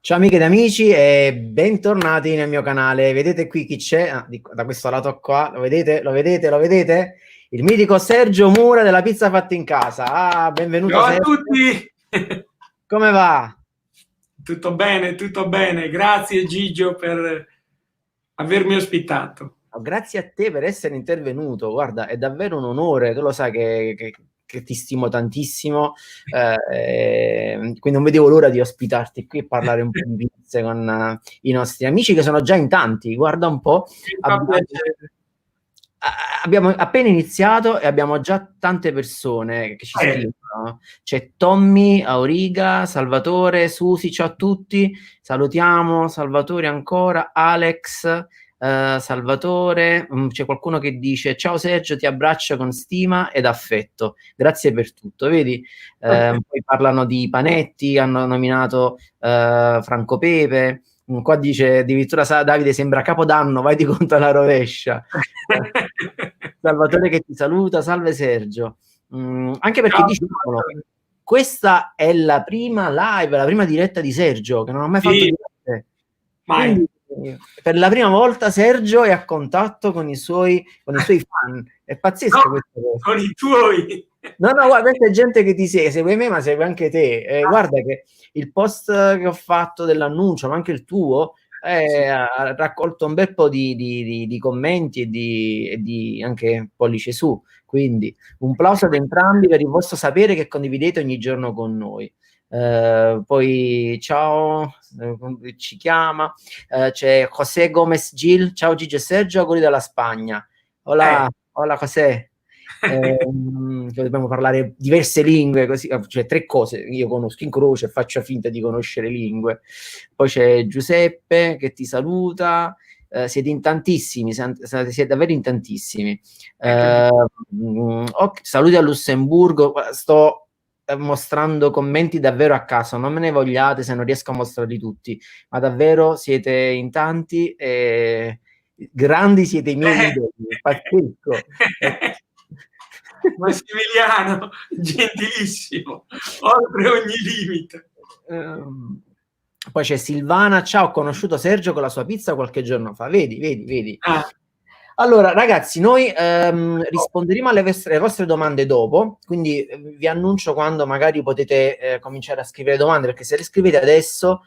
Ciao amiche ed amici e bentornati nel mio canale. Vedete qui chi c'è? Da questo lato qua, lo vedete? Lo vedete? Lo vedete? Il mitico Sergio Mura della Pizza Fatta in Casa. Ah, benvenuto Ciao a Sergio. tutti! Come va? Tutto bene, tutto bene. Grazie Gigio per avermi ospitato. Oh, grazie a te per essere intervenuto. Guarda, è davvero un onore. Tu lo sai che ti stimo tantissimo, quindi non vedevo l'ora di ospitarti qui e parlare un po' di pizze con i nostri amici che sono già in tanti. Guarda un po'. Mi fa Abbiamo, piacere. abbiamo appena iniziato e abbiamo già tante persone che ci scrivono. C'è Tommy, Auriga, Salvatore, Susi, ciao a tutti. Salutiamo Salvatore ancora, Alex, Salvatore. C'è qualcuno che dice ciao Sergio, ti abbraccio con stima ed affetto. Grazie per tutto. Vedi, poi parlano di Panetti, hanno nominato Franco Pepe. Qua dice addirittura Davide sembra Capodanno, vai di conto alla rovescia. Salvatore che ti saluta, salve Sergio. Anche perché Ciao. diciamolo, questa è la prima live, la prima diretta di Sergio, che non ho mai fatto Sì, dirette. mai. Quindi per la prima volta Sergio è a contatto con i suoi fan. È No, pazzesca questa cosa. con i tuoi. No, no, guarda, questa è gente che ti segue me, ma segue anche te. Guarda che il post che ho fatto dell'annuncio, ma anche il tuo, Sì. ha raccolto un bel po' di commenti e di anche pollice su. Quindi un plauso ad entrambi per il vostro sapere che condividete ogni giorno con noi. Poi ciao, ci chiama, c'è José Gomez Gil, ciao Gigi e Sergio, auguri dalla Spagna. Eh. Hola, hola José. Dobbiamo parlare diverse lingue, così, cioè tre cose io conosco in croce e faccio finta di conoscere lingue. Poi c'è Giuseppe che ti saluta. Siete in tantissimi, siete davvero in tantissimi. Capito. Saluti a Lussemburgo. Sto mostrando commenti davvero a caso, non me ne vogliate se non riesco a mostrarli tutti, ma davvero siete in tanti e grandi, siete i miei Eh. idoli, pazzesco. Massimiliano, gentilissimo, oltre ogni limite. Ehm, Poi c'è Silvana, ciao, ho conosciuto Sergio con la sua pizza qualche giorno fa, vedi, vedi, vedi. Ah, Allora, ragazzi, noi risponderemo alle vostre domande dopo, quindi vi annuncio quando magari potete cominciare a scrivere domande, perché se le scrivete adesso,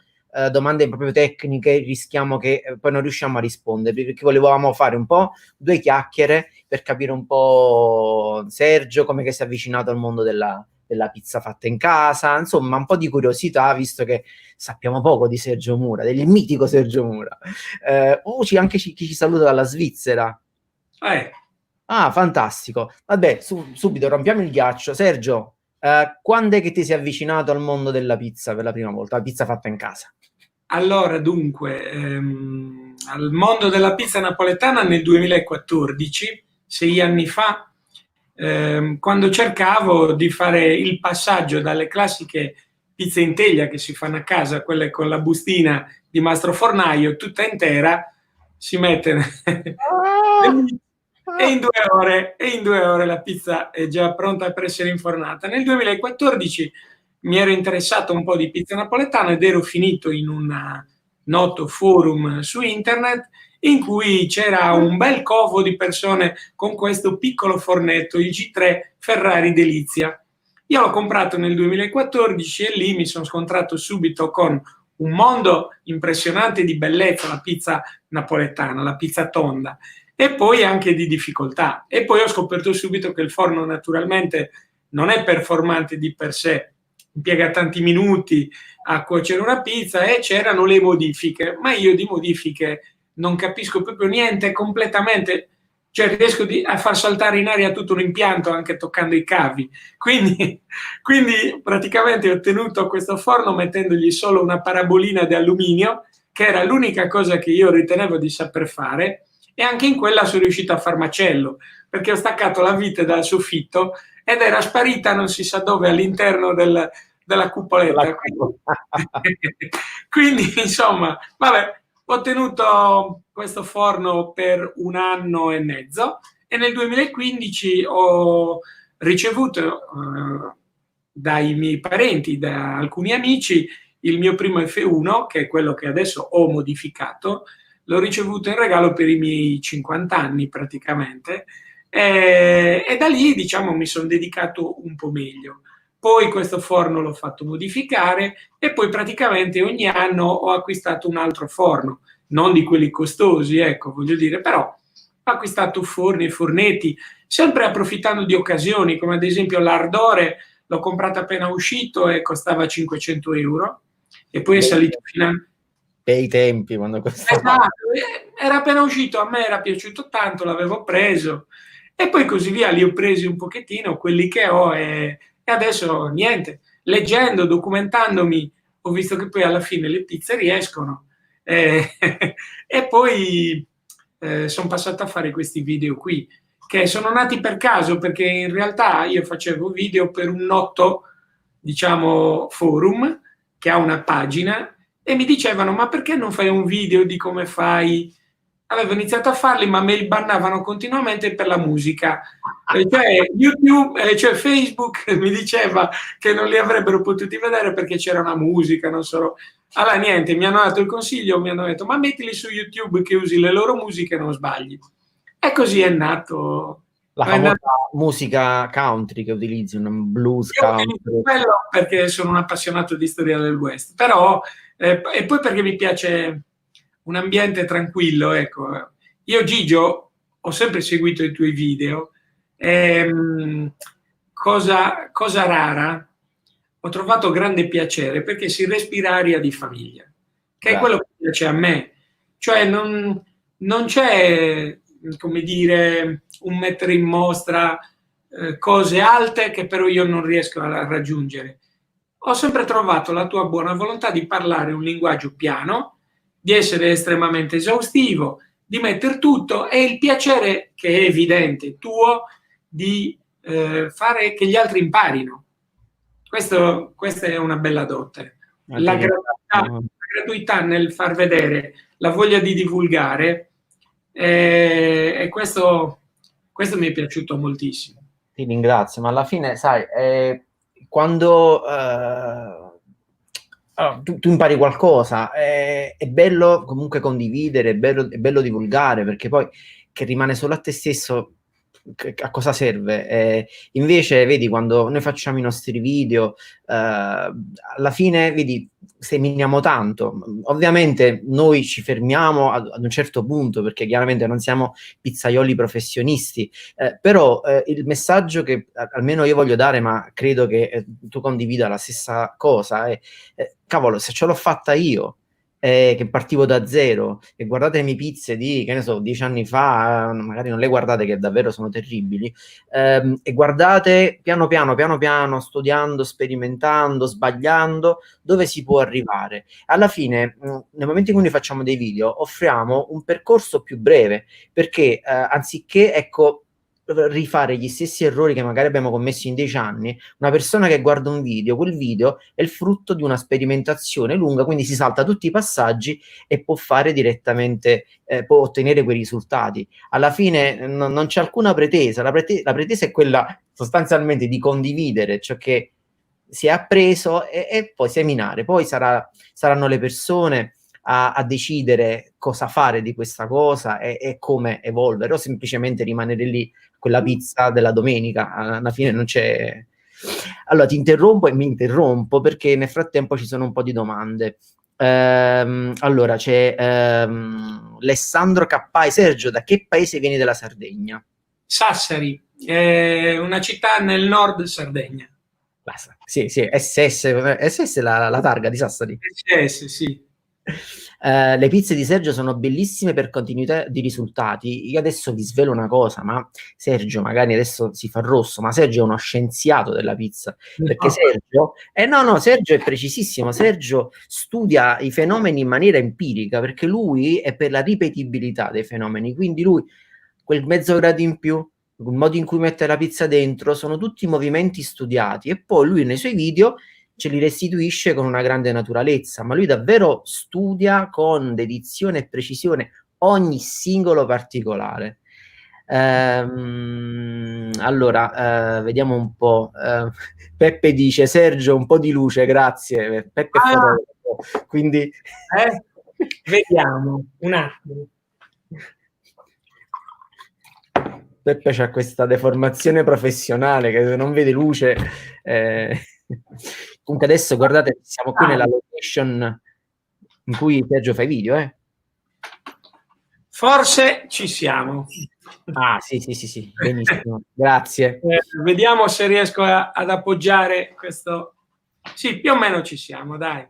domande proprio tecniche, rischiamo che poi non riusciamo a rispondere, perché volevamo fare un po' due chiacchiere per capire un po' Sergio, come che si è avvicinato al mondo della pizza fatta in casa, insomma un po' di curiosità, visto che sappiamo poco di Sergio Mura, del mitico Sergio Mura. C'è anche chi ci saluta dalla Svizzera. eh. Ah, fantastico. Vabbè, subito rompiamo il ghiaccio. Sergio, quando è che ti sei avvicinato al mondo della pizza per la prima volta, la pizza fatta in casa? Allora, dunque, al mondo della pizza napoletana nel 2014, 6 anni fa, quando cercavo di fare il passaggio dalle classiche pizze in teglia che si fanno a casa, quelle con la bustina di mastro fornaio tutta intera, si mette e in 2 ore la pizza è già pronta per essere infornata. Nel 2014 mi ero interessato un po' di pizza napoletana ed ero finito in un noto forum su internet in cui c'era un bel covo di persone con questo piccolo fornetto, il G3 Ferrari Delizia. Io l'ho comprato nel 2014 e lì mi sono scontrato subito con un mondo impressionante di bellezza, la pizza napoletana, la pizza tonda, e poi anche di difficoltà. E poi ho scoperto subito che il forno naturalmente non è performante di per sé, impiega tanti minuti a cuocere una pizza e c'erano le modifiche, ma io di modifiche non capisco proprio niente completamente, cioè riesco a far saltare in aria tutto un impianto anche toccando i cavi, quindi praticamente ho ottenuto questo forno mettendogli solo una parabolina di alluminio, che era l'unica cosa che io ritenevo di saper fare, e anche in quella sono riuscito a far macello, perché ho staccato la vite dal soffitto ed era sparita non si sa dove all'interno della cupoletta. Quindi, insomma, vabbè, ho tenuto questo forno per 1 anno e mezzo e nel 2015 ho ricevuto dai miei parenti, da alcuni amici, il mio primo F1, che è quello che adesso ho modificato, l'ho ricevuto in regalo per i miei 50 anni praticamente, e da lì, diciamo, mi sono dedicato un po' meglio. Poi questo forno l'ho fatto modificare e poi praticamente ogni anno ho acquistato un altro forno, non di quelli costosi, ecco, voglio dire, però ho acquistato forni e fornetti, sempre approfittando di occasioni, come ad esempio l'Ardore, l'ho comprato appena uscito e costava 500 euro, e poi è salito fino a... Bei tempi, quando costava. Esatto, era appena uscito, a me era piaciuto tanto, l'avevo preso, e poi così via, li ho presi un pochettino, quelli che ho, e adesso niente, leggendo, documentandomi, ho visto che poi alla fine le pizze riescono, e, e poi sono passato a fare questi video qui, che sono nati per caso, perché in realtà io facevo video per un noto, diciamo, forum, che ha una pagina, e mi dicevano: ma perché non fai un video di come fai? Avevo iniziato a farli, ma me li bannavano continuamente per la musica. Cioè, YouTube, cioè Facebook mi diceva che non li avrebbero potuti vedere perché c'era una musica, non so. Allora niente, mi hanno dato il consiglio, mi hanno detto: ma mettili su YouTube che usi le loro musiche e non sbagli. E così è nato. La È famosa nato. musica country che utilizzi, un blues Io utilizzo country. quello perché sono un appassionato di storia del West, però, e poi perché mi piace un ambiente tranquillo, ecco. Io, Gigio, ho sempre seguito i tuoi video, cosa rara, ho trovato grande piacere perché si respira aria di famiglia, che è Grazie. quello che piace a me. Cioè non c'è, come dire, un mettere in mostra cose alte che però io non riesco a raggiungere. Ho sempre trovato la tua buona volontà di parlare un linguaggio piano, di essere estremamente esaustivo, di mettere tutto, e il piacere che è evidente tuo di fare che gli altri imparino. Questa è una bella dote. La gratuità nel far vedere, la voglia di divulgare, e questo mi è piaciuto moltissimo. Ti ringrazio, ma alla fine, sai, quando tu impari qualcosa, è bello comunque condividere, è bello divulgare, perché poi che rimane solo a te stesso, a cosa serve? Invece, vedi, quando noi facciamo i nostri video, alla fine, vedi, seminiamo tanto. Ovviamente noi ci fermiamo ad un certo punto, perché chiaramente non siamo pizzaioli professionisti, però il messaggio che almeno io voglio dare, ma credo che tu condivida la stessa cosa, è cavolo, se ce l'ho fatta io, che partivo da zero, e guardate le mie pizze di, che ne so, 10 anni fa, magari non le guardate che davvero sono terribili, e guardate piano piano, studiando, sperimentando, sbagliando, dove si può arrivare. Alla fine, nel momento in cui noi facciamo dei video, offriamo un percorso più breve, perché anziché, ecco, rifare gli stessi errori che magari abbiamo commesso in 10 anni, una persona che guarda un video, quel video è il frutto di una sperimentazione lunga, quindi si salta tutti i passaggi e può fare direttamente, può ottenere quei risultati. Alla fine non c'è alcuna pretesa, la pretesa è quella sostanzialmente di condividere ciò che si è appreso e poi seminare, poi saranno le persone a decidere cosa fare di questa cosa e come evolvere, o semplicemente rimanere lì, quella pizza della domenica. Alla fine non c'è. Allora ti interrompo e mi interrompo perché nel frattempo ci sono un po' di domande. Allora c'è Alessandro Cappai. Sergio, da che paese vieni della Sardegna? Sassari, è una città nel nord Sardegna. Sì, SS è la targa di Sassari. SS, sì. Le pizze di Sergio sono bellissime per continuità di risultati. Io adesso vi svelo una cosa, ma Sergio magari adesso si fa rosso, ma Sergio è uno scienziato della pizza, perché Sergio è precisissimo. Sergio studia i fenomeni in maniera empirica, perché lui è per la ripetibilità dei fenomeni, quindi lui quel mezzo grado in più, il modo in cui mette la pizza dentro, sono tutti movimenti studiati, e poi lui nei suoi video ce li restituisce con una grande naturalezza, ma lui davvero studia con dedizione e precisione ogni singolo particolare. Allora, vediamo un po'. Peppe dice: Sergio, un po' di luce, grazie. Peppe dopo, quindi... Vediamo, un attimo. Peppe c'ha questa deformazione professionale che se non vede luce... Comunque adesso guardate, siamo qui nella location in cui Sergio fa i video, Forse ci siamo. Ah, sì, benissimo, grazie. Vediamo se riesco ad appoggiare questo. Sì, più o meno ci siamo, dai.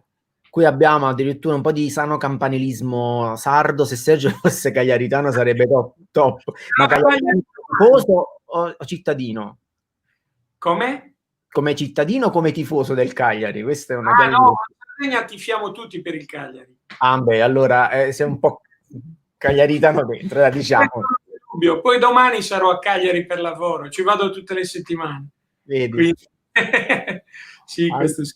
Qui abbiamo addirittura un po' di sano campanilismo sardo. Se Sergio fosse cagliaritano sarebbe top. Ma cagliaritano tifoso o cittadino? Come? Come cittadino o come tifoso del Cagliari? Questa è una no, in Sardegna tifiamo tutti per il Cagliari. Ah, beh, allora sei un po' cagliaritano dentro, la diciamo. Poi domani sarò a Cagliari per lavoro, ci vado tutte le settimane. Vedi? Quindi... sì, questo sì.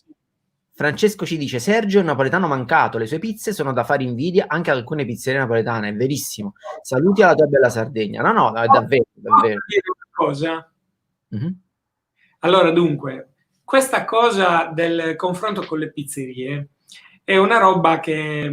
Francesco ci dice: Sergio è un napoletano mancato, le sue pizze sono da fare invidia anche ad alcune pizzerie napoletane, è verissimo. Saluti alla tua bella Sardegna. No, è davvero. Dire una cosa. Allora, dunque, questa cosa del confronto con le pizzerie è una roba che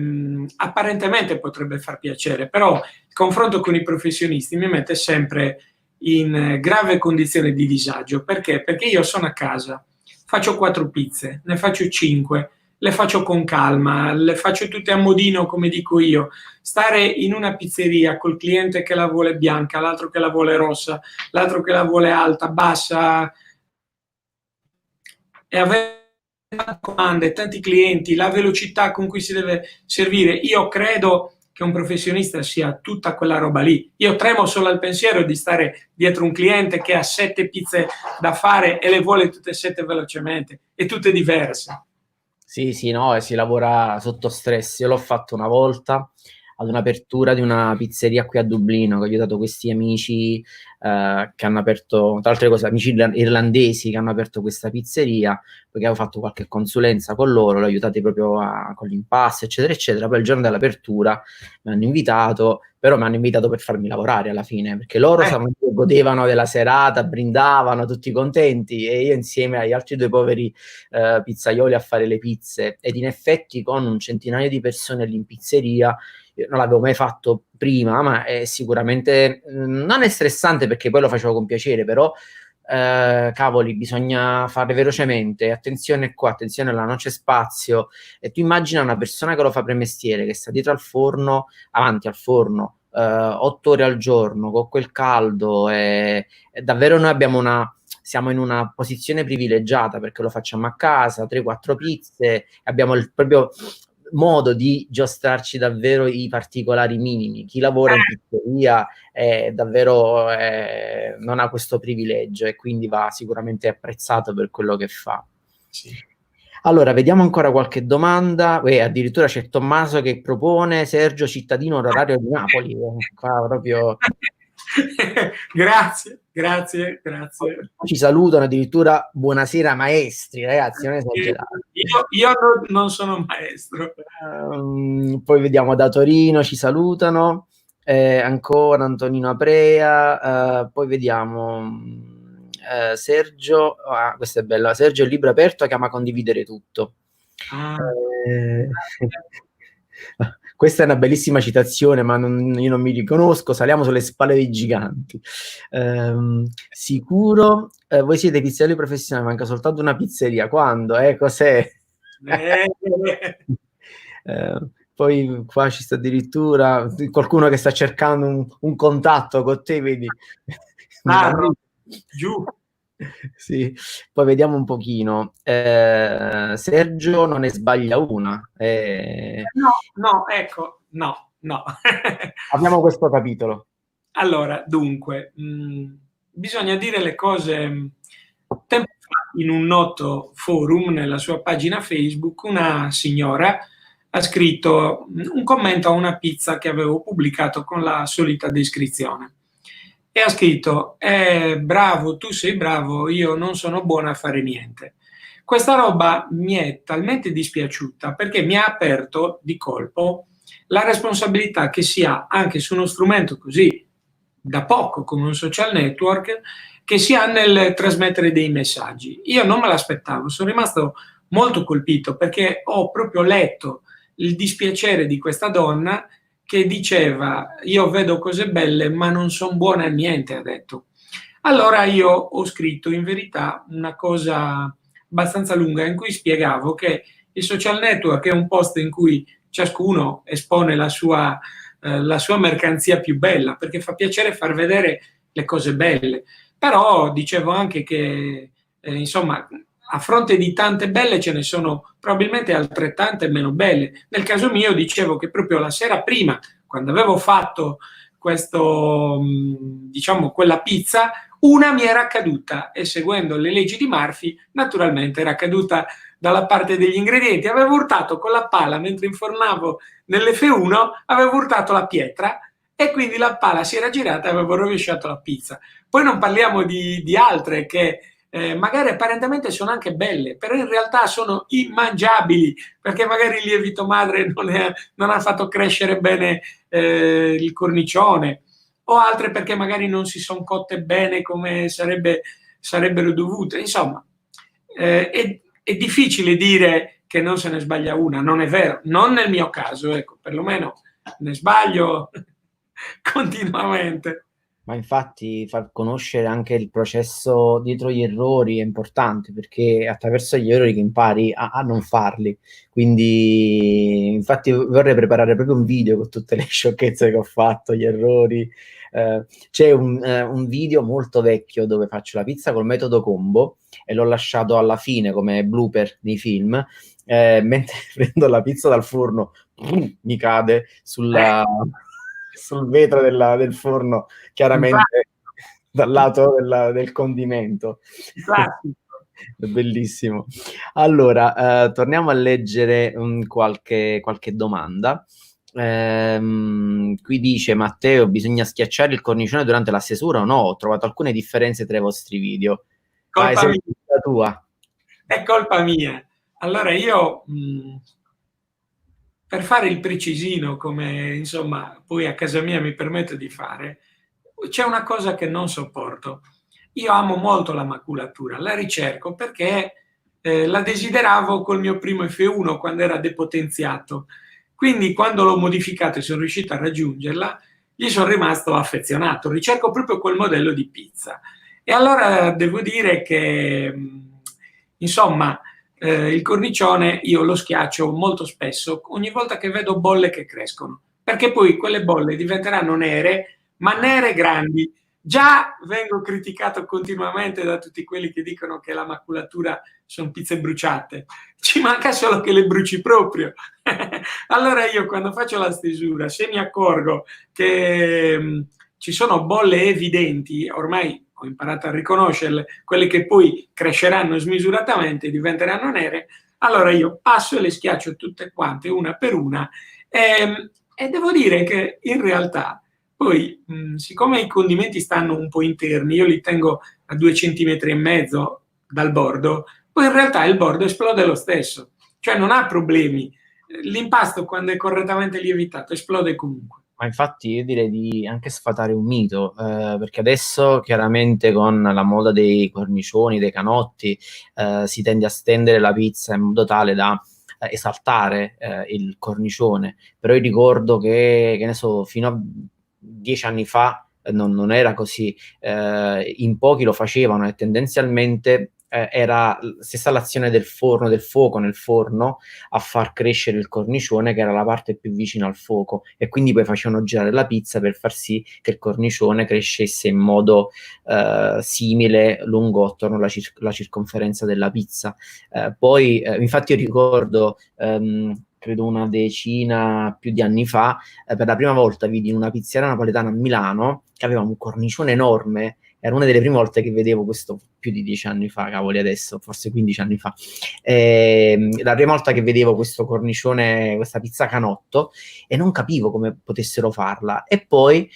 apparentemente potrebbe far piacere, però il confronto con i professionisti mi mette sempre in grave condizione di disagio. Perché? Perché io sono a casa, faccio 4 pizze, ne faccio 5, le faccio con calma, le faccio tutte a modino, come dico io. Stare in una pizzeria col cliente che la vuole bianca, l'altro che la vuole rossa, l'altro che la vuole alta, bassa, e avere tante comande, tanti clienti, la velocità con cui si deve servire. Io credo che un professionista sia tutta quella roba lì. Io tremo solo al pensiero di stare dietro un cliente che ha 7 pizze da fare e le vuole tutte e 7 velocemente e tutte diverse. Sì, no, si lavora sotto stress. Io l'ho fatto una volta ad un'apertura di una pizzeria qui a Dublino, che ho aiutato questi amici che hanno aperto, tra altre cose, amici irlandesi che hanno aperto questa pizzeria, perché avevo fatto qualche consulenza con loro, l'ho aiutati proprio con l'impasto, eccetera, eccetera. Poi il giorno dell'apertura mi hanno invitato, però mi hanno invitato per farmi lavorare alla fine, perché loro godevano della serata, brindavano, tutti contenti, e io insieme agli altri 2 poveri pizzaioli a fare le pizze. Ed in effetti con un centinaio di persone lì in pizzeria, non l'avevo mai fatto prima, ma è sicuramente non è stressante, perché poi lo facevo con piacere, però cavoli, bisogna fare velocemente, attenzione qua, attenzione là, non c'è spazio. E tu immagina una persona che lo fa per mestiere, che sta dietro al forno, avanti al forno, 8 ore al giorno, con quel caldo, e davvero noi siamo in una posizione privilegiata, perché lo facciamo a casa, 3-4 pizze, abbiamo il proprio modo di giostrarci davvero i particolari minimi. Chi lavora in pizzeria davvero non ha questo privilegio, e quindi va sicuramente apprezzato per quello che fa. Sì. Allora, vediamo ancora qualche domanda. Addirittura c'è Tommaso che propone: Sergio, cittadino onorario di Napoli. Qua proprio... grazie. Ci salutano addirittura: buonasera maestri, ragazzi, non esagerate. Io non sono maestro. Poi vediamo da Torino, ci salutano, ancora Antonino Aprea, poi vediamo Sergio, questo è bello, Sergio è il libro aperto che ama condividere tutto. Questa è una bellissima citazione, ma io non mi riconosco. Saliamo sulle spalle dei giganti. Sicuro, voi siete pizzaioli professionali, manca soltanto una pizzeria. Quando? Cos'è? Poi qua ci sta addirittura qualcuno che sta cercando un contatto con te, vedi? Giù. Sì, poi vediamo un pochino. Sergio non ne sbaglia una. No. Abbiamo questo capitolo. Allora, dunque, bisogna dire le cose. Tempo fa, in un noto forum, nella sua pagina Facebook, una signora ha scritto un commento a una pizza che avevo pubblicato con la solita descrizione. E ha scritto: bravo, tu sei bravo, io non sono buona a fare niente. Questa roba mi è talmente dispiaciuta, perché mi ha aperto di colpo la responsabilità che si ha anche su uno strumento così da poco come un social network, che si ha nel trasmettere dei messaggi. Io non me l'aspettavo, sono rimasto molto colpito, perché ho proprio letto il dispiacere di questa donna che diceva: io vedo cose belle ma non sono buone a niente, ha detto. Allora io ho scritto in verità una cosa abbastanza lunga in cui spiegavo che il social network è un posto in cui ciascuno espone la sua mercanzia più bella, perché fa piacere far vedere le cose belle. Però dicevo anche che, insomma, a fronte di tante belle ce ne sono probabilmente altrettante meno belle. Nel caso mio dicevo che proprio la sera prima, quando avevo fatto questo, diciamo, quella pizza, una mi era caduta e seguendo le leggi di Murphy, naturalmente era caduta dalla parte degli ingredienti. Avevo urtato con la pala mentre infornavo nell'F1, avevo urtato la pietra e quindi la pala si era girata e avevo rovesciato la pizza. Poi non parliamo di altre che magari apparentemente sono anche belle, però in realtà sono immangiabili perché magari il lievito madre non ha fatto crescere bene il cornicione, o altre perché magari non si sono cotte bene come sarebbero dovute. Insomma, è difficile dire che non se ne sbaglia una, non è vero, non nel mio caso, ecco, perlomeno ne sbaglio continuamente. Ma infatti far conoscere anche il processo dietro gli errori è importante perché è attraverso gli errori che impari a non farli. Quindi, infatti, vorrei preparare proprio un video con tutte le sciocchezze che ho fatto, gli errori. C'è un video molto vecchio dove faccio la pizza col metodo combo e l'ho lasciato alla fine come blooper nei film. Mentre prendo la pizza dal forno, mi cade sul vetro del forno, chiaramente dal lato del condimento. È bellissimo. Allora, torniamo a leggere qualche domanda. Qui dice Matteo: bisogna schiacciare il cornicione durante la stesura o no? Ho trovato alcune differenze tra i vostri video. Vai, Colpa mia. la tua. È colpa mia. Allora io, per fare il precisino, come insomma poi a casa mia mi permetto di fare, c'è una cosa che non sopporto. Io amo molto la maculatura, la ricerco perché la desideravo col mio primo F1 quando era depotenziato. Quindi quando l'ho modificato e sono riuscito a raggiungerla, gli sono rimasto affezionato. Ricerco proprio quel modello di pizza. E allora devo dire che, insomma, il cornicione io lo schiaccio molto spesso, ogni volta che vedo bolle che crescono, perché poi quelle bolle diventeranno nere, ma nere grandi. Già vengo criticato continuamente da tutti quelli che dicono che la maculatura sono pizze bruciate. Ci manca solo che le bruci proprio. Allora io quando faccio la stesura, se mi accorgo che ci sono bolle evidenti, ormai ho imparato a riconoscerle, quelle che poi cresceranno smisuratamente e diventeranno nere, allora io passo e le schiaccio tutte quante, una per una, e devo dire che in realtà poi, siccome i condimenti stanno un po' interni, io li tengo a 2,5 cm dal bordo, poi in realtà il bordo esplode lo stesso, cioè non ha problemi. L'impasto, quando è correttamente lievitato, esplode comunque. Ma infatti io direi di anche sfatare un mito, perché adesso chiaramente con la moda dei cornicioni, dei canotti, si tende a stendere la pizza in modo tale da esaltare il cornicione. Però io ricordo che ne so, fino a 10 anni fa non era così. In pochi lo facevano e tendenzialmente era stessa l'azione del forno, del fuoco nel forno a far crescere il cornicione, che era la parte più vicina al fuoco, e quindi poi facevano girare la pizza per far sì che il cornicione crescesse in modo simile lungo attorno la circonferenza della pizza. Poi infatti io ricordo credo una decina più di anni fa, per la prima volta vidi in una pizzeria napoletana a Milano che aveva un cornicione enorme. Era una delle prime volte che vedevo questo, più di 10 anni fa, cavoli, adesso, forse 15 anni fa. La prima volta che vedevo questo cornicione, questa pizza canotto, e non capivo come potessero farla. E poi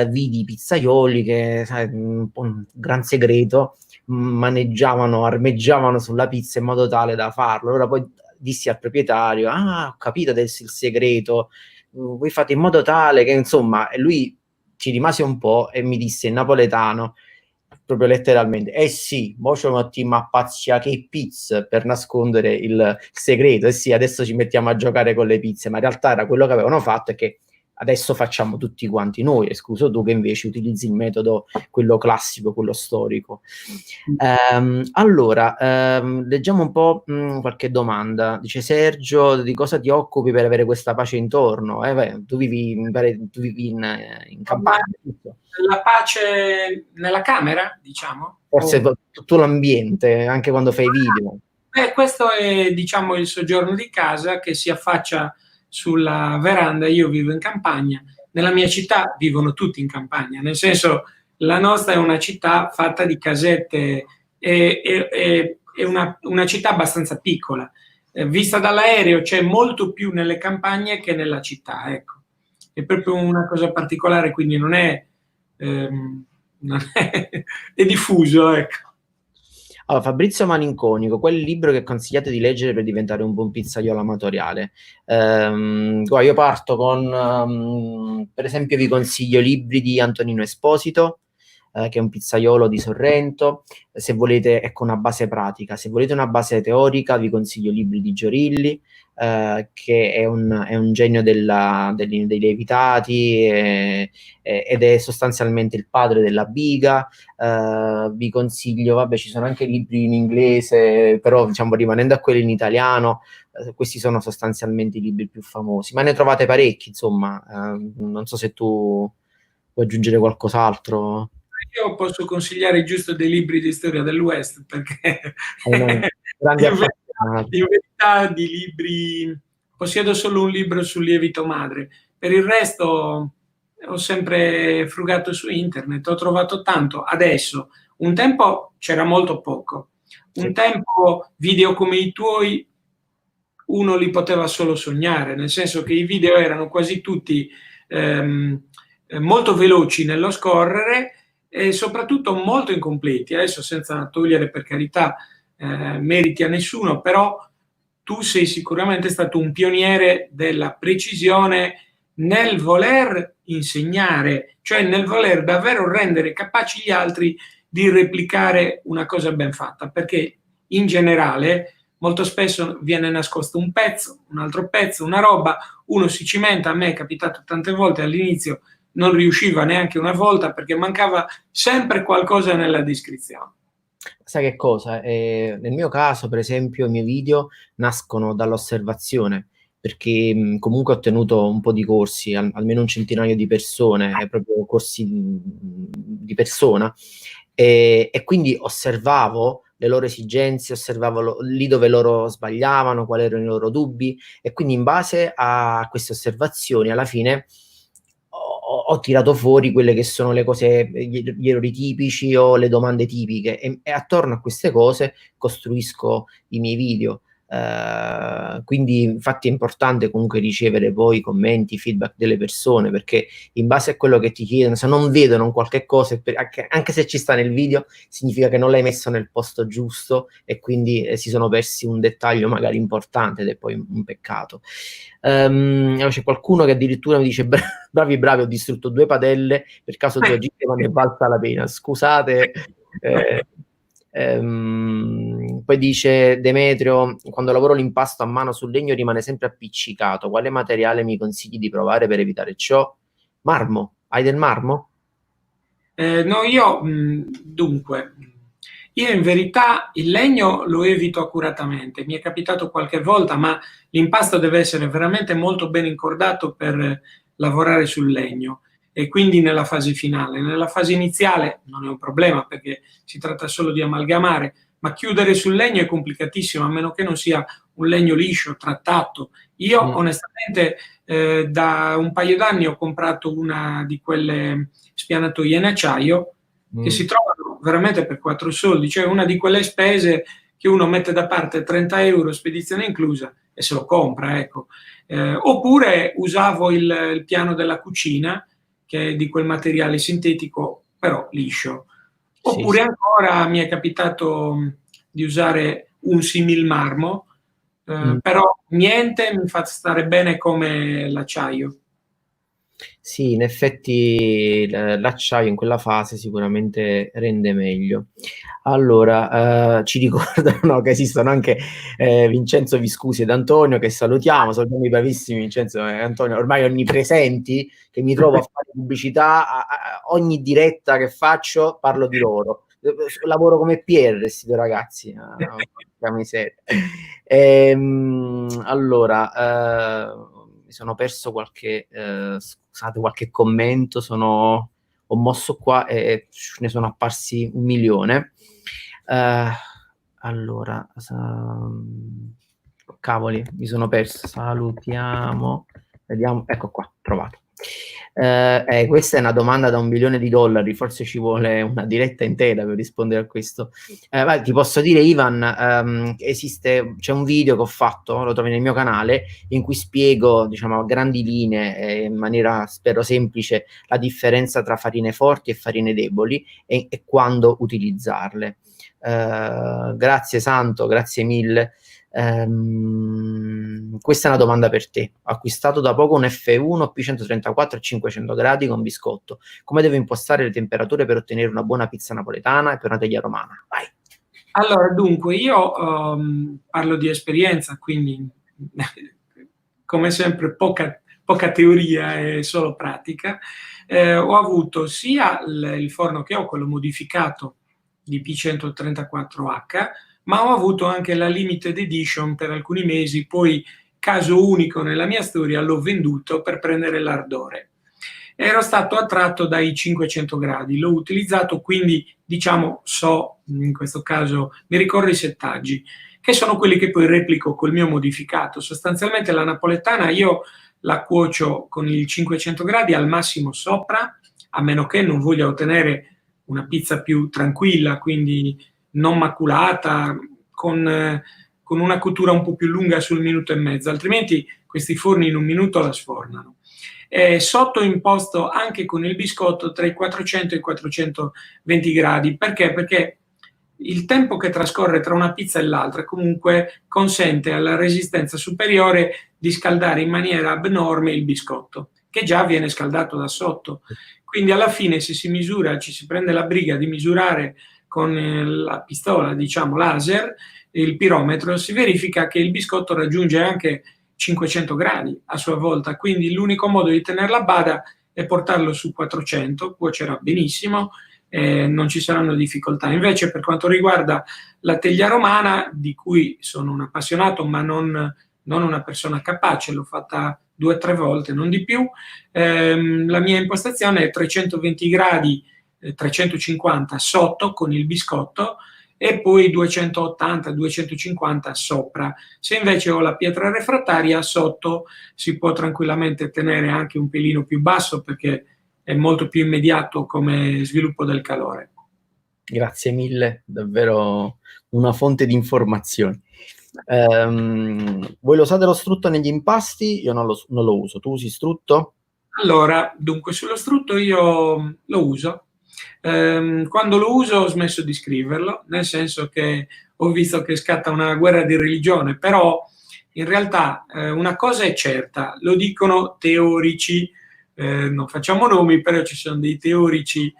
vidi i pizzaioli che, sai, un po' un gran segreto, maneggiavano, armeggiavano sulla pizza in modo tale da farlo. Allora poi dissi al proprietario: ah, ho capito adesso il segreto, voi fate in modo tale che, insomma, e lui ci rimase un po' e mi disse in napoletano: proprio letteralmente. Eh sì, mo c'è un team a pazzia che pizze per nascondere il segreto. Eh sì, adesso ci mettiamo a giocare con le pizze, ma in realtà era quello che avevano fatto, e che adesso facciamo tutti quanti noi, escluso tu che invece utilizzi il metodo, quello classico, quello storico. Allora, leggiamo un po' qualche domanda. Dice Sergio, di cosa ti occupi per avere questa pace intorno? Beh, tu vivi, tu vivi in campagna. La pace nella camera, diciamo? Forse tutto l'ambiente, anche quando fai video. Questo è, diciamo, il soggiorno di casa che si affaccia sulla veranda. Io vivo in campagna, nella mia città vivono tutti in campagna, nel senso, la nostra è una città fatta di casette, è una città abbastanza piccola. Vista dall'aereo c'è molto più nelle campagne che nella città, ecco. È proprio una cosa particolare, quindi non è è diffuso, ecco. Allora, Fabrizio Malinconico, quel libro che consigliate di leggere per diventare un buon pizzaiolo amatoriale? Guarda, io parto con, per esempio, vi consiglio libri di Antonino Esposito, che è un pizzaiolo di Sorrento. Se volete, ecco, una base pratica. Se volete una base teorica, vi consiglio libri di Giorilli, che è un genio dei lievitati, ed è sostanzialmente il padre della biga. Vi consiglio, vabbè, ci sono anche libri in inglese, però diciamo rimanendo a quelli in italiano, questi sono sostanzialmente i libri più famosi, ma ne trovate parecchi, insomma. Non so se tu vuoi aggiungere qualcos'altro. Io posso consigliare giusto dei libri di storia del West, perché Grandi appassionati. in verità di libri possiedo solo un libro sul lievito madre. Per il resto ho sempre frugato su internet, ho trovato tanto. Adesso, un tempo c'era molto poco. Un tempo video come i tuoi uno li poteva solo sognare, nel senso che i video erano quasi tutti molto veloci nello scorrere e soprattutto molto incompleti. Adesso, senza togliere, per carità, meriti a nessuno, però tu sei sicuramente stato un pioniere della precisione nel voler insegnare, cioè nel voler davvero rendere capaci gli altri di replicare una cosa ben fatta, perché in generale molto spesso viene nascosto un pezzo, un altro pezzo, una roba, uno si cimenta. A me è capitato tante volte, all'inizio non riusciva neanche una volta perché mancava sempre qualcosa nella descrizione. Sai che cosa? Nel mio caso, per esempio, i miei video nascono dall'osservazione, perché comunque ho tenuto un po' di corsi, almeno un centinaio di persone, proprio corsi di persona, e quindi osservavo le loro esigenze, osservavo lì dove loro sbagliavano, quali erano i loro dubbi, e quindi in base a queste osservazioni alla fine ho tirato fuori quelle che sono le cose, gli errori tipici o le domande tipiche, e attorno a queste cose costruisco i miei video. Quindi infatti è importante comunque ricevere poi commenti, feedback delle persone, perché in base a quello che ti chiedono, se non vedono un qualche cosa, anche se ci sta nel video, significa che non l'hai messo nel posto giusto, e quindi si sono persi un dettaglio magari importante, ed è poi un peccato. C'è qualcuno che addirittura mi dice bravi, ho distrutto 2 padelle per caso 2 gite, ma ne è valsa la pena, scusate. Poi dice Demetrio, quando lavoro l'impasto a mano sul legno rimane sempre appiccicato, quale materiale mi consigli di provare per evitare ciò? Marmo, hai del marmo? No, dunque, io in verità il legno lo evito accuratamente, mi è capitato qualche volta, ma l'impasto deve essere veramente molto ben incordato per lavorare sul legno, e quindi nella fase finale. Nella fase iniziale non è un problema perché si tratta solo di amalgamare, ma chiudere sul legno è complicatissimo, a meno che non sia un legno liscio, trattato. Io onestamente da un paio d'anni ho comprato una di quelle spianatoie in acciaio che si trovano veramente per 4 soldi, cioè una di quelle spese che uno mette da parte 30 euro, spedizione inclusa, e se lo compra, ecco. Oppure usavo il piano della cucina, che è di quel materiale sintetico però liscio. Oppure Sì. ancora mi è capitato di usare un simil marmo, però niente mi fa stare bene come l'acciaio. Sì, in effetti l'acciaio in quella fase sicuramente rende meglio. Allora, ci ricordano che esistono anche Vincenzo Viscusi ed Antonio, che salutiamo i bravissimi Vincenzo e Antonio, ormai onnipresenti, che mi trovo a fare pubblicità, ogni diretta che faccio parlo di loro. Lavoro come PR, questi due ragazzi, porca miseria. Allora, mi sono perso qualche, scusate, qualche commento, ho mosso qua e ne sono apparsi 1.000.000. Allora, cavoli, mi sono perso. Salutiamo. Vediamo, ecco qua, trovato. Questa è una domanda da $1.000.000.000, forse ci vuole una diretta intera per rispondere a questo. Ti posso dire, Ivan, c'è un video che ho fatto, lo trovi nel mio canale, in cui spiego, diciamo, a grandi linee, in maniera spero semplice, la differenza tra farine forti e farine deboli e quando utilizzarle. Grazie Santo, grazie mille. Questa è una domanda per te. Ho acquistato da poco un F1 P134 a 500 gradi con biscotto. Come devo impostare le temperature per ottenere una buona pizza napoletana e per una teglia romana? Vai. Allora, dunque, io parlo di esperienza, quindi come sempre poca teoria e solo pratica. Ho avuto sia il forno che ho, quello modificato di P134H, ma ho avuto anche la limited edition per alcuni mesi, poi caso unico nella mia storia l'ho venduto per prendere l'ardore. Ero stato attratto dai 500 gradi, l'ho utilizzato, quindi diciamo in questo caso mi ricordo i settaggi, che sono quelli che poi replico col mio modificato. Sostanzialmente la napoletana io la cuocio con il 500 gradi al massimo sopra, a meno che non voglia ottenere una pizza più tranquilla, quindi non maculata, con una cottura un po' più lunga sul minuto e mezzo, altrimenti questi forni in un minuto la sfornano. Sotto imposto anche con il biscotto tra i 400 e i 420 gradi. Perché? Perché il tempo che trascorre tra una pizza e l'altra comunque consente alla resistenza superiore di scaldare in maniera abnorme il biscotto, che già viene scaldato da sotto. Quindi alla fine se si misura, ci si prende la briga di misurare con la pistola, diciamo laser, il pirometro, si verifica che il biscotto raggiunge anche 500 gradi a sua volta, quindi l'unico modo di tenerla a bada è portarlo su 400, cuocerà benissimo, non ci saranno difficoltà. Invece per quanto riguarda la teglia romana, di cui sono un appassionato ma non una persona capace, l'ho fatta 2 o 3 volte, non di più, la mia impostazione è 320 gradi, 350 sotto con il biscotto e poi 280-250 sopra. Se invece ho la pietra refrattaria sotto si può tranquillamente tenere anche un pelino più basso perché è molto più immediato come sviluppo del calore. Grazie mille, davvero una fonte di informazioni. Voi lo usate lo strutto negli impasti? Io non lo uso. Tu usi strutto? Allora, dunque, sullo strutto io lo uso. Quando lo uso ho smesso di scriverlo, nel senso che ho visto che scatta una guerra di religione, però in realtà una cosa è certa, lo dicono teorici, non facciamo nomi, però ci sono dei teorici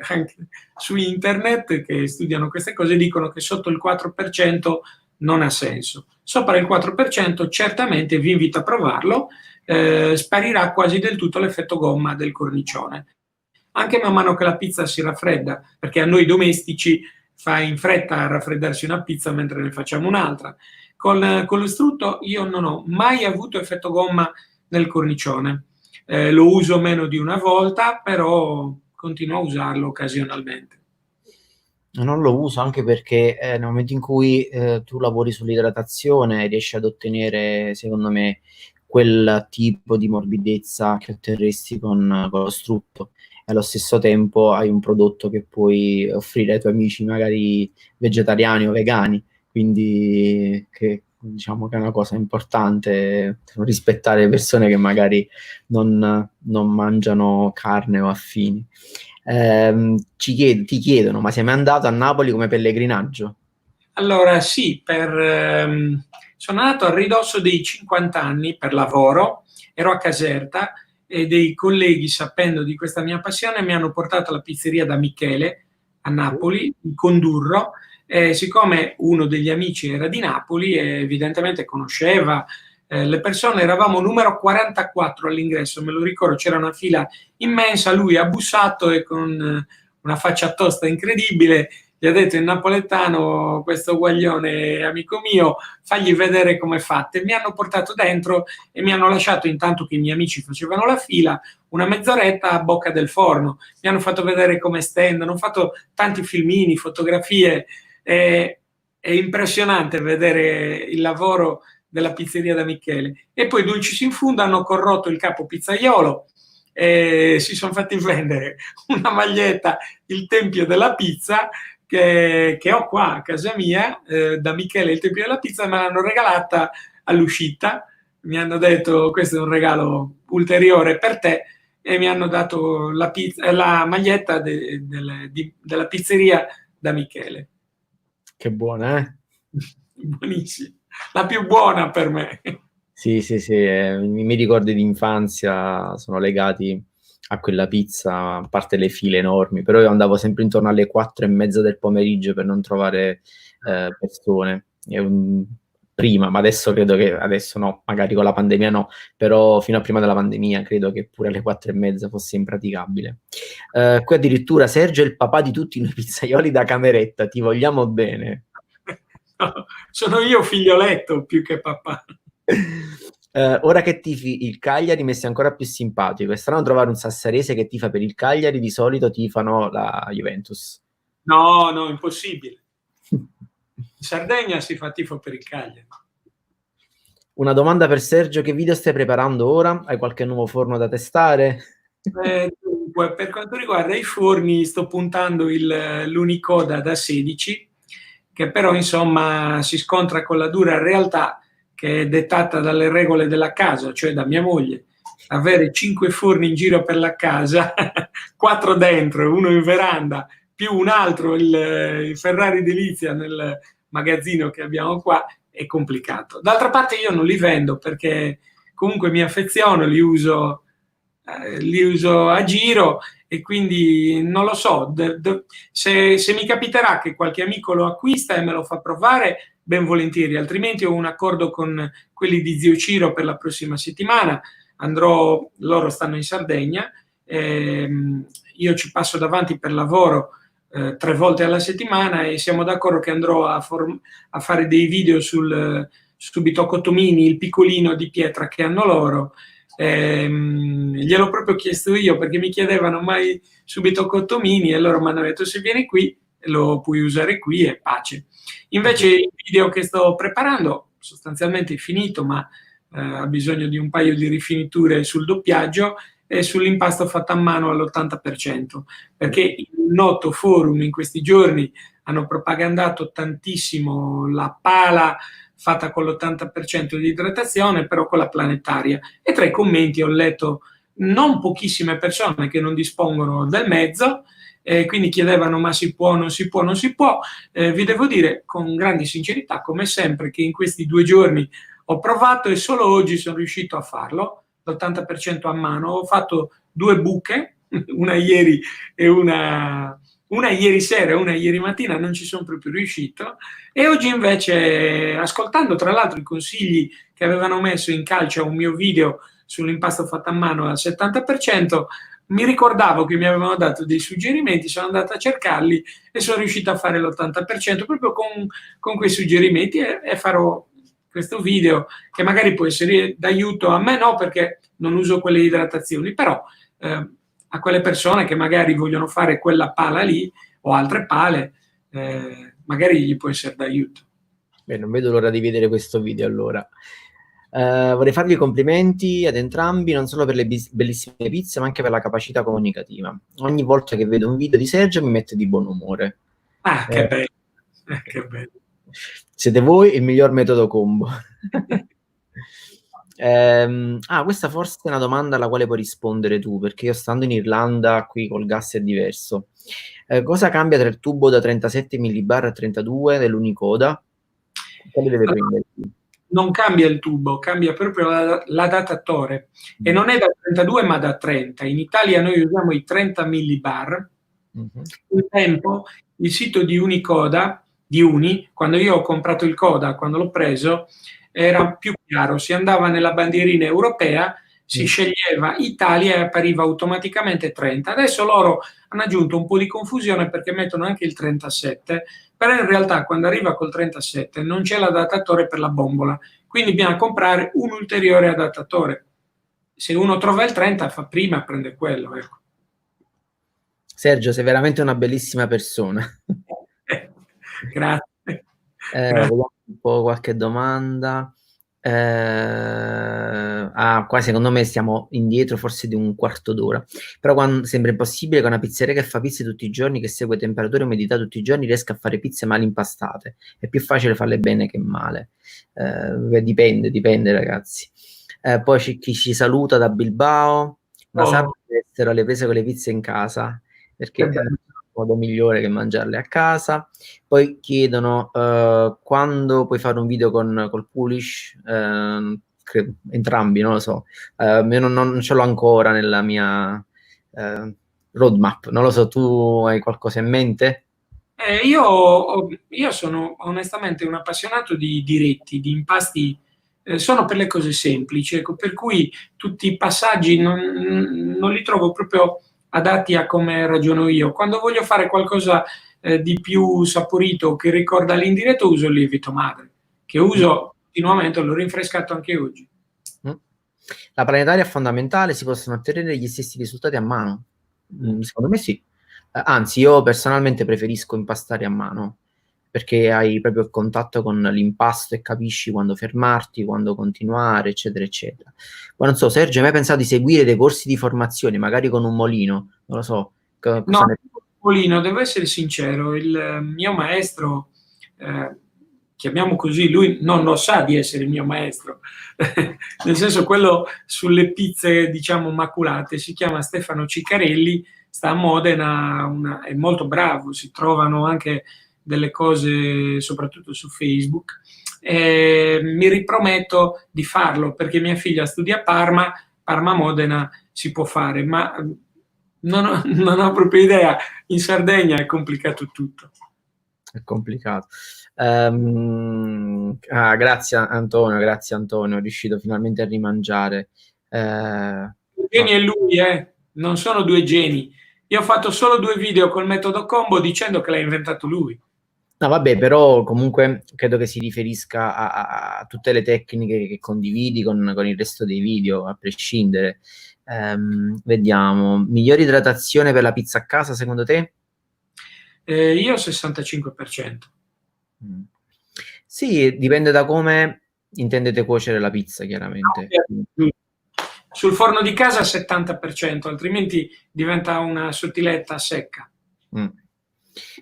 anche su internet che studiano queste cose e dicono che sotto il 4% non ha senso. Sopra il 4% certamente vi invito a provarlo, sparirà quasi del tutto l'effetto gomma del cornicione. Anche man mano che la pizza si raffredda, perché a noi domestici fa in fretta a raffreddarsi una pizza mentre ne facciamo un'altra. Con lo strutto io non ho mai avuto effetto gomma nel cornicione. Lo uso meno di una volta, però continuo a usarlo occasionalmente. Non lo uso anche perché nel momento in cui tu lavori sull'idratazione riesci ad ottenere, secondo me, quel tipo di morbidezza che otterresti con lo strutto. E allo stesso tempo hai un prodotto che puoi offrire ai tuoi amici magari vegetariani o vegani, quindi diciamo che è una cosa importante rispettare persone che magari non mangiano carne o affini. Ti chiedono, ma sei mai andato a Napoli come pellegrinaggio? Allora sì, sono andato a ridosso dei 50 anni per lavoro, ero a Caserta e dei colleghi, sapendo di questa mia passione, mi hanno portato alla pizzeria da Michele a Napoli, in Condurro. Siccome uno degli amici era di Napoli e evidentemente conosceva le persone, eravamo numero 44 all'ingresso, me lo ricordo, c'era una fila immensa, lui ha bussato e con una faccia tosta incredibile gli ha detto in napoletano: questo guaglione amico mio, fagli vedere come fate. Mi hanno portato dentro e mi hanno lasciato, intanto che i miei amici facevano la fila, una mezz'oretta a bocca del forno. Mi hanno fatto vedere come stendono, ho fatto tanti filmini, fotografie. È impressionante vedere il lavoro della pizzeria da Michele. E poi Dulcis in Fundo hanno corrotto il capo pizzaiolo e si sono fatti vendere una maglietta, il Tempio della Pizza, che ho qua a casa mia, da Michele, il Tempio della Pizza, me l'hanno regalata all'uscita. Mi hanno detto: questo è un regalo ulteriore per te, e mi hanno dato la maglietta della pizzeria da Michele. Che buona, eh? Buonissima, la più buona per me. Sì, sì, sì, i miei ricordi di infanzia sono legati a quella pizza, a parte le file enormi, però io andavo sempre intorno alle 4:30 del pomeriggio per non trovare persone. Prima, ma adesso credo che, adesso no, magari con la pandemia no, però fino a prima della pandemia credo che pure alle 4:30 fosse impraticabile. Qui addirittura Sergio è il papà di tutti noi pizzaioli da cameretta, ti vogliamo bene. No, sono io figlioletto più che papà. Ora che tifi il Cagliari mi sei ancora più simpatico. È strano trovare un sassarese che tifa per il Cagliari, di solito tifano la Juventus. No, no, impossibile. In Sardegna si fa tifo per il Cagliari. Una domanda per Sergio: che video stai preparando ora? Hai qualche nuovo forno da testare? Dunque, per quanto riguarda i forni, sto puntando l'Unicoda da 16, che però insomma si scontra con la dura realtà che è dettata dalle regole della casa, cioè da mia moglie. Avere 5 forni in giro per la casa, 4 dentro, uno in veranda, più un altro, il Ferrari Delizia nel magazzino che abbiamo qua, è complicato. D'altra parte io non li vendo perché comunque mi affeziono, li uso a giro, e quindi non lo so, se mi capiterà che qualche amico lo acquista e me lo fa provare, ben volentieri, altrimenti ho un accordo con quelli di Zio Ciro per la prossima settimana. Andrò, loro stanno in Sardegna, io ci passo davanti per lavoro 3 volte alla settimana, e siamo d'accordo che andrò a fare dei video su Bitocco Tomini, il piccolino di pietra che hanno loro. Gliel'ho proprio chiesto io, perché mi chiedevano mai subito Cottomini, e loro mi hanno detto: se vieni qui lo puoi usare qui e pace. Invece il video che sto preparando sostanzialmente è finito, ma ha bisogno di un paio di rifiniture sul doppiaggio e sull'impasto fatto a mano all'80%, perché il noto forum in questi giorni hanno propagandato tantissimo la pala fatta con l'80% di idratazione, però con la planetaria. E tra i commenti ho letto non pochissime persone che non dispongono del mezzo, quindi chiedevano: ma si può, non si può, non si può. Vi devo dire con grande sincerità, come sempre, che in questi 2 giorni ho provato e solo oggi sono riuscito a farlo, l'80% a mano. Ho fatto 2 buche, una ieri e una ieri sera e una ieri mattina, non ci sono proprio riuscito. E oggi invece, ascoltando tra l'altro i consigli che avevano messo in calce a un mio video sull'impasto fatto a mano al 70%, mi ricordavo che mi avevano dato dei suggerimenti, sono andato a cercarli e sono riuscito a fare l'80% proprio con quei suggerimenti, e farò questo video che magari può essere d'aiuto a me, no, perché non uso quelle idratazioni, però a quelle persone che magari vogliono fare quella pala lì o altre pale, magari gli può essere d'aiuto. Beh, non vedo l'ora di vedere questo video allora. Vorrei farvi i complimenti ad entrambi, non solo per le bellissime pizze, ma anche per la capacità comunicativa. Ogni volta che vedo un video di Sergio mi mette di buon umore. Che bello, che bello. Siete voi il miglior metodo combo. Questa forse è una domanda alla quale puoi rispondere tu, perché io, stando in Irlanda, qui col gas è diverso. Cosa cambia tra il tubo da 37 millibar a 32 dell'Unicoda? Quale deve prendere? non cambia il tubo, cambia proprio l'adattatore e non è da 32 ma da 30. In Italia noi usiamo i 30 millibar. Un tempo il sito di Unicoda, di Uni, quando io ho comprato il Coda, quando l'ho preso, era più chiaro, si andava nella bandierina europea, si sceglieva Italia e appariva automaticamente 30. Adesso loro hanno aggiunto un po' di confusione perché mettono anche il 37, però in realtà quando arriva col 37 non c'è l'adattatore per la bombola, quindi bisogna comprare un ulteriore adattatore. Se uno trova il 30 fa prima, prende quello. Ecco. Sergio, sei veramente una bellissima persona. Grazie. Vediamo un po' qualche domanda. Qua secondo me stiamo indietro forse di un quarto d'ora. Però quando sembra impossibile che una pizzeria che fa pizze tutti i giorni, che segue temperatura e umidità tutti i giorni, riesca a fare pizze mal impastate. È più facile farle bene che male. Dipende, ragazzi. Poi c'è chi ci saluta da Bilbao. Una sabbia deve essere alle prese con le pizze in casa, perché è il modo migliore che mangiarle a casa. Poi chiedono quando puoi fare un video col Pulish, entrambi, non lo so. Io non ce l'ho ancora nella mia roadmap, non lo so, tu hai qualcosa in mente? Io sono onestamente un appassionato di diretti, di impasti, sono per le cose semplici, ecco, per cui tutti i passaggi non li trovo proprio adatti a come ragiono io. Quando voglio fare qualcosa di più saporito che ricorda l'indiretto uso il lievito madre, che uso continuamente, l'ho rinfrescato anche oggi. La planetaria è fondamentale, si possono ottenere gli stessi risultati a mano? Secondo me sì. Anzi, io personalmente preferisco impastare a mano, perché hai proprio il contatto con l'impasto e capisci quando fermarti, quando continuare, eccetera, eccetera. Ma non so, Sergio, hai mai pensato di seguire dei corsi di formazione, magari con un molino? Non lo so. No, Polino, devo essere sincero, il mio maestro, chiamiamo così, lui non lo sa di essere il mio maestro, nel senso quello sulle pizze, diciamo, maculate, si chiama Stefano Ciccarelli, sta a Modena, è molto bravo, si trovano anche delle cose, soprattutto su Facebook. Mi riprometto di farlo perché mia figlia studia a Parma, Parma-Modena si può fare, ma non ho proprio idea. In Sardegna è complicato tutto. È complicato. Grazie Antonio, è riuscito finalmente a rimangiare. Geni è lui, non sono due geni. Io ho fatto solo 2 video col metodo combo dicendo che l'ha inventato lui. No, vabbè, però comunque credo che si riferisca a tutte le tecniche che condividi con il resto dei video, a prescindere. Vediamo. Migliore idratazione per la pizza a casa, secondo te? Io 65%. Sì, dipende da come intendete cuocere la pizza, chiaramente. Sul forno di casa 70%, altrimenti diventa una sottiletta secca.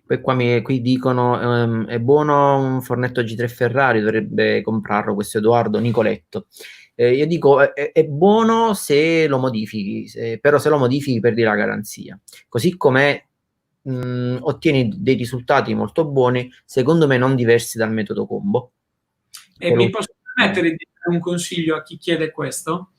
Poi qui dicono è buono un fornetto G3 Ferrari, dovrebbe comprarlo questo Edoardo Nicoletto. Io dico è buono se lo modifichi, però se lo modifichi perdi la garanzia. Così com'è ottieni dei risultati molto buoni, secondo me non diversi dal metodo combo. E mi posso permettere di dare un consiglio a chi chiede questo?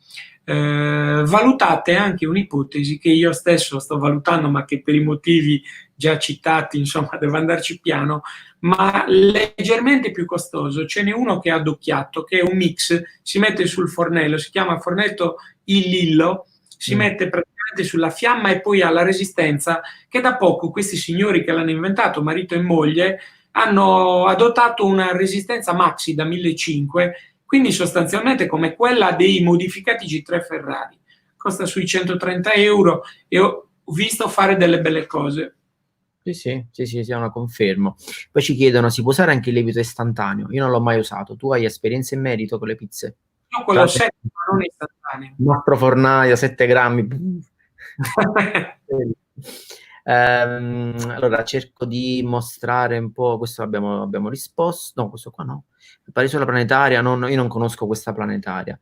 Valutate anche un'ipotesi che io stesso sto valutando, ma che per i motivi già citati, insomma, devo andarci piano, ma leggermente più costoso. Ce n'è uno che è addocchiato, che è un mix, si mette sul fornello, si chiama fornetto Il Lillo, si mette praticamente sulla fiamma e poi ha la resistenza che da poco questi signori che l'hanno inventato, marito e moglie, hanno adottato una resistenza maxi da 1500, quindi sostanzialmente come quella dei modificati G3 Ferrari. Costa sui 130 euro e ho visto fare delle belle cose. Sì, una confermo. Poi ci chiedono, si può usare anche il lievito istantaneo? Io non l'ho mai usato. Tu hai esperienza in merito con le pizze? Io quello secco, ma non istantaneo. Nostro fornaio, 7 grammi. Allora cerco di mostrare un po', questo abbiamo risposto, no, questo qua no. Paraisola planetaria, no, io non conosco questa planetaria.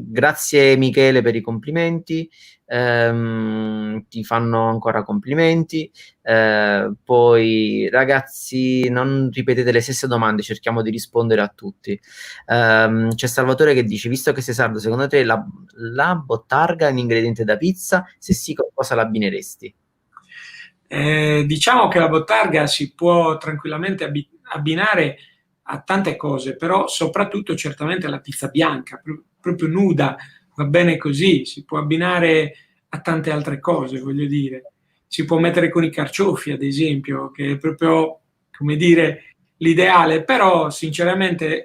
Grazie Michele per i complimenti, ti fanno ancora complimenti. Poi ragazzi, non ripetete le stesse domande, cerchiamo di rispondere a tutti. C'è Salvatore che dice: visto che sei sardo, secondo te la bottarga è un ingrediente da pizza? Se sì, con cosa l'abbineresti? Diciamo che la bottarga si può tranquillamente abbinare a tante cose, però soprattutto certamente alla pizza bianca, proprio nuda, va bene così, si può abbinare a tante altre cose, voglio dire. Si può mettere con i carciofi, ad esempio, che è proprio, come dire, l'ideale, però sinceramente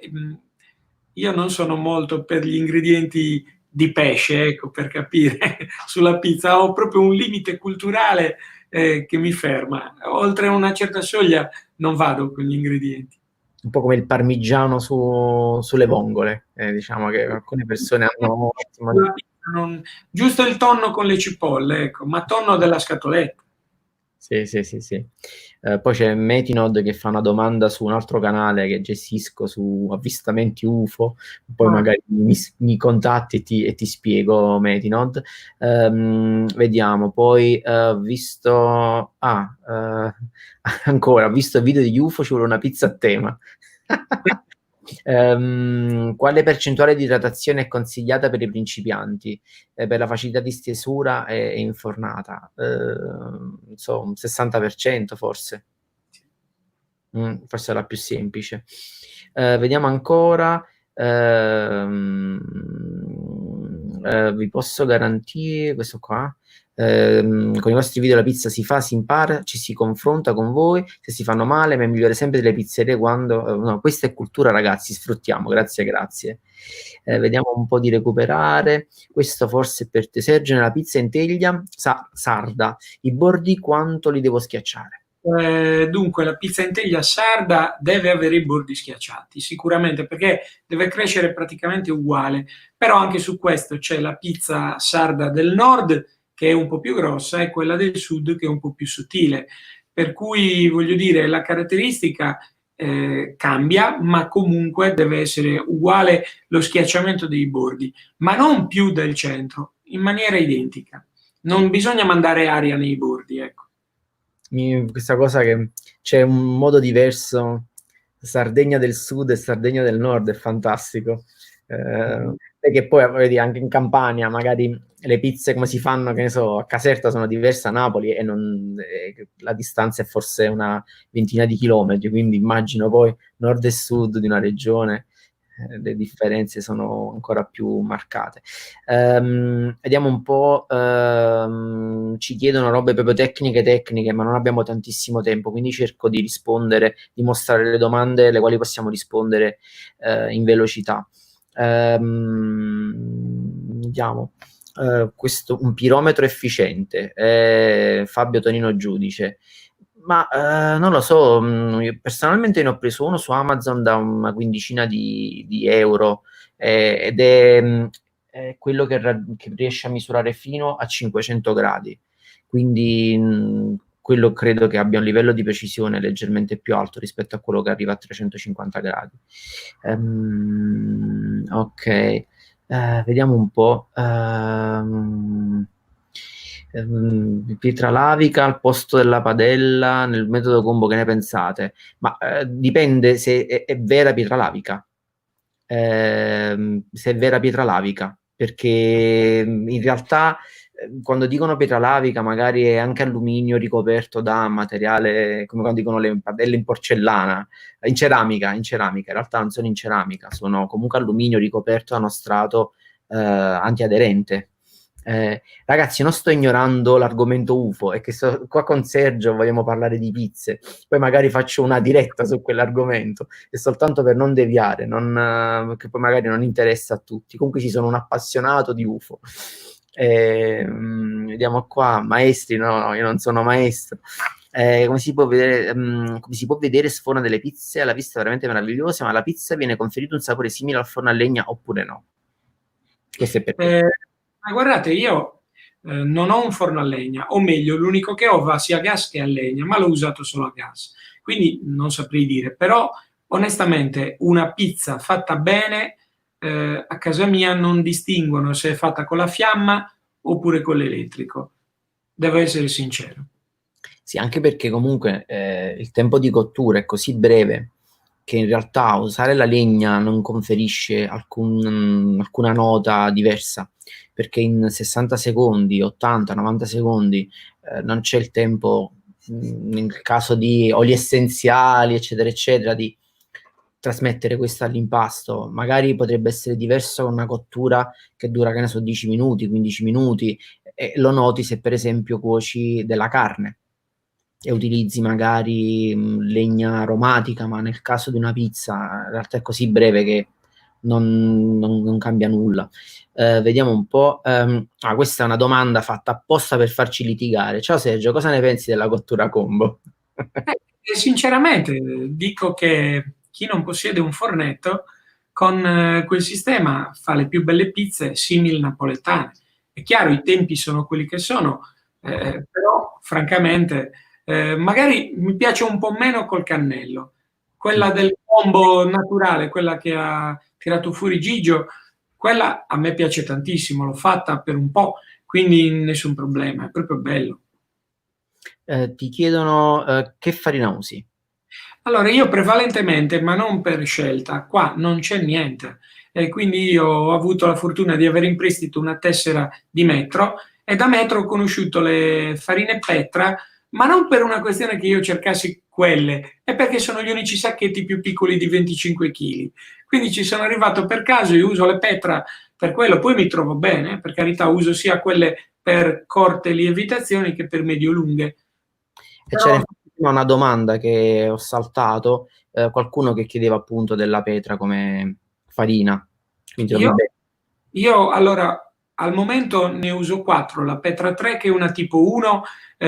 io non sono molto per gli ingredienti di pesce, ecco, per capire, sulla pizza. Ho proprio un limite culturale che mi ferma. Oltre una certa soglia non vado con gli ingredienti. Un po' come il parmigiano sulle vongole. Diciamo che alcune persone hanno Giusto il tonno con le cipolle, ecco, ma tonno della scatoletta. Sì, sì, sì, sì. Poi c'è Metinod che fa una domanda su un altro canale che gestisco su avvistamenti UFO, poi magari mi contatti e ti spiego Metinod. Vediamo, poi visto... ancora, ho visto video di UFO, ci vuole una pizza a tema. Quale percentuale di idratazione è consigliata per i principianti? Per la facilità di stesura e infornata? Un 60% forse. Forse è la più semplice. Vediamo ancora. Vi posso garantire questo qua. Con i vostri video la pizza si fa, si impara, ci si confronta con voi, se si fanno male, ma è migliore sempre delle pizzerie quando... no, questa è cultura ragazzi, sfruttiamo, grazie. Vediamo un po' di recuperare, questo forse è per te Sergio, nella pizza in teglia sarda, i bordi quanto li devo schiacciare? Dunque, la pizza in teglia sarda deve avere i bordi schiacciati, sicuramente, perché deve crescere praticamente uguale. Però anche su questo c'è la pizza sarda del nord, che è un po' più grossa, e quella del sud, che è un po' più sottile. Per cui, voglio dire, la caratteristica cambia, ma comunque deve essere uguale lo schiacciamento dei bordi, ma non più del centro, in maniera identica. Non bisogna mandare aria nei bordi, ecco. Questa cosa che c'è un modo diverso, Sardegna del Sud e Sardegna del Nord, è fantastico. Perché poi vedi, anche in Campania magari le pizze come si fanno, che ne so, a Caserta sono diverse a Napoli e la distanza è forse una ventina di chilometri, quindi immagino poi nord e sud di una regione le differenze sono ancora più marcate. Vediamo un po', ci chiedono robe proprio tecniche, ma non abbiamo tantissimo tempo, quindi cerco di rispondere, di mostrare le domande alle quali possiamo rispondere in velocità. Vediamo. Questo un pirometro efficiente, Fabio Tonino Giudice. Ma non lo so, personalmente ne ho preso uno su Amazon da una quindicina di euro ed è quello che riesce a misurare fino a 500 gradi, quindi quello credo che abbia un livello di precisione leggermente più alto rispetto a quello che arriva a 350 gradi. Ok, vediamo un po'. Pietra lavica al posto della padella nel metodo combo, che ne pensate? Ma dipende se è vera pietra lavica, se è vera pietra lavica, perché in realtà quando dicono pietra lavica magari è anche alluminio ricoperto da materiale, come quando dicono le padelle in porcellana, in ceramica, in realtà non sono in ceramica, sono comunque alluminio ricoperto da uno strato antiaderente. Ragazzi, non sto ignorando l'argomento UFO, è che qua con Sergio vogliamo parlare di pizze, poi magari faccio una diretta su quell'argomento, è soltanto per non deviare, che poi magari non interessa a tutti. Comunque ci sono un appassionato di UFO. Vediamo qua, maestri, no, io non sono maestro. Come si può vedere, sforno delle pizze alla vista veramente meravigliose, ma alla pizza viene conferito un sapore simile al forno a legna oppure no? Questo è per te. Ma guardate, io non ho un forno a legna, o meglio, l'unico che ho va sia a gas che a legna, ma l'ho usato solo a gas, quindi non saprei dire. Però onestamente una pizza fatta bene a casa mia non distinguono se è fatta con la fiamma oppure con l'elettrico. Devo essere sincero. Sì, anche perché comunque il tempo di cottura è così breve che in realtà usare la legna non conferisce alcuna nota diversa, perché in 60 secondi, 80, 90 secondi non c'è il tempo, nel caso di oli essenziali, eccetera, eccetera, di trasmettere questo all'impasto. Magari potrebbe essere diverso con una cottura che dura, che ne so, 10 minuti, 15 minuti, e lo noti se per esempio cuoci della carne e utilizzi magari legna aromatica, ma nel caso di una pizza in realtà è così breve che non cambia nulla. Vediamo un po'. Questa è una domanda fatta apposta per farci litigare. Ciao Sergio, cosa ne pensi della cottura combo? Sinceramente dico che chi non possiede un fornetto con quel sistema fa le più belle pizze simili napoletane. È chiaro, i tempi sono quelli che sono, però francamente magari mi piace un po' meno col cannello. Quella del combo naturale, quella che ha tirato fuori Gigio, quella a me piace tantissimo, l'ho fatta per un po', quindi nessun problema, è proprio bello. Ti chiedono che farina usi. Allora, io prevalentemente, ma non per scelta, qua non c'è niente. E quindi io ho avuto la fortuna di avere in prestito una tessera di Metro e da Metro ho conosciuto le farine Petra, ma non per una questione che io cercassi quelle, è perché sono gli unici sacchetti più piccoli di 25 kg. Quindi ci sono arrivato per caso, io uso le Petra per quello, poi mi trovo bene, per carità, uso sia quelle per corte lievitazioni che per medio-lunghe. E c'era Però infatti prima una domanda che ho saltato, qualcuno che chiedeva appunto della petra come farina. Quindi trovi io bene. Io allora al momento ne uso 4, la Petra 3 che è una tipo 1,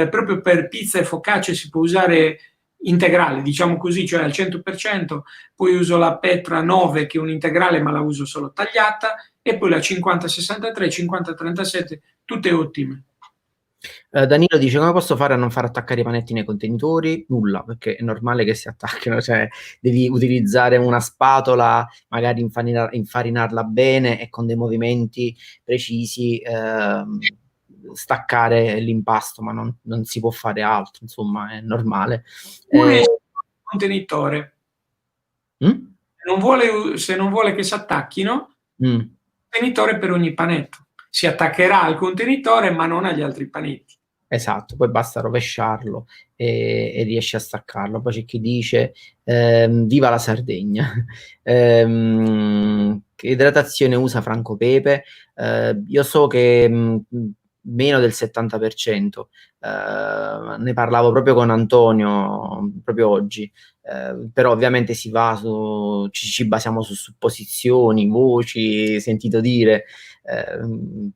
proprio per pizza e focacce si può usare integrale, diciamo così, cioè al 100%, poi uso la Petra 9 che è un integrale ma la uso solo tagliata e poi la 5063, 5037, tutte ottime. Danilo dice: come posso fare a non far attaccare i panetti nei contenitori? Nulla, perché è normale che si attacchino, cioè devi utilizzare una spatola, magari infarinarla bene e con dei movimenti precisi staccare l'impasto, ma non si può fare altro, insomma, è normale. Pure il contenitore, Mm? se non vuole che si attacchino, Mm. contenitore per ogni panetto. Si attaccherà al contenitore ma non agli altri panetti. Esatto, poi basta rovesciarlo e riesci a staccarlo. Poi c'è chi dice viva la Sardegna. Che idratazione usa Franco Pepe? Io so che meno del 70%. Ne parlavo proprio con Antonio proprio oggi. Però ovviamente ci basiamo su supposizioni, voci, sentito dire,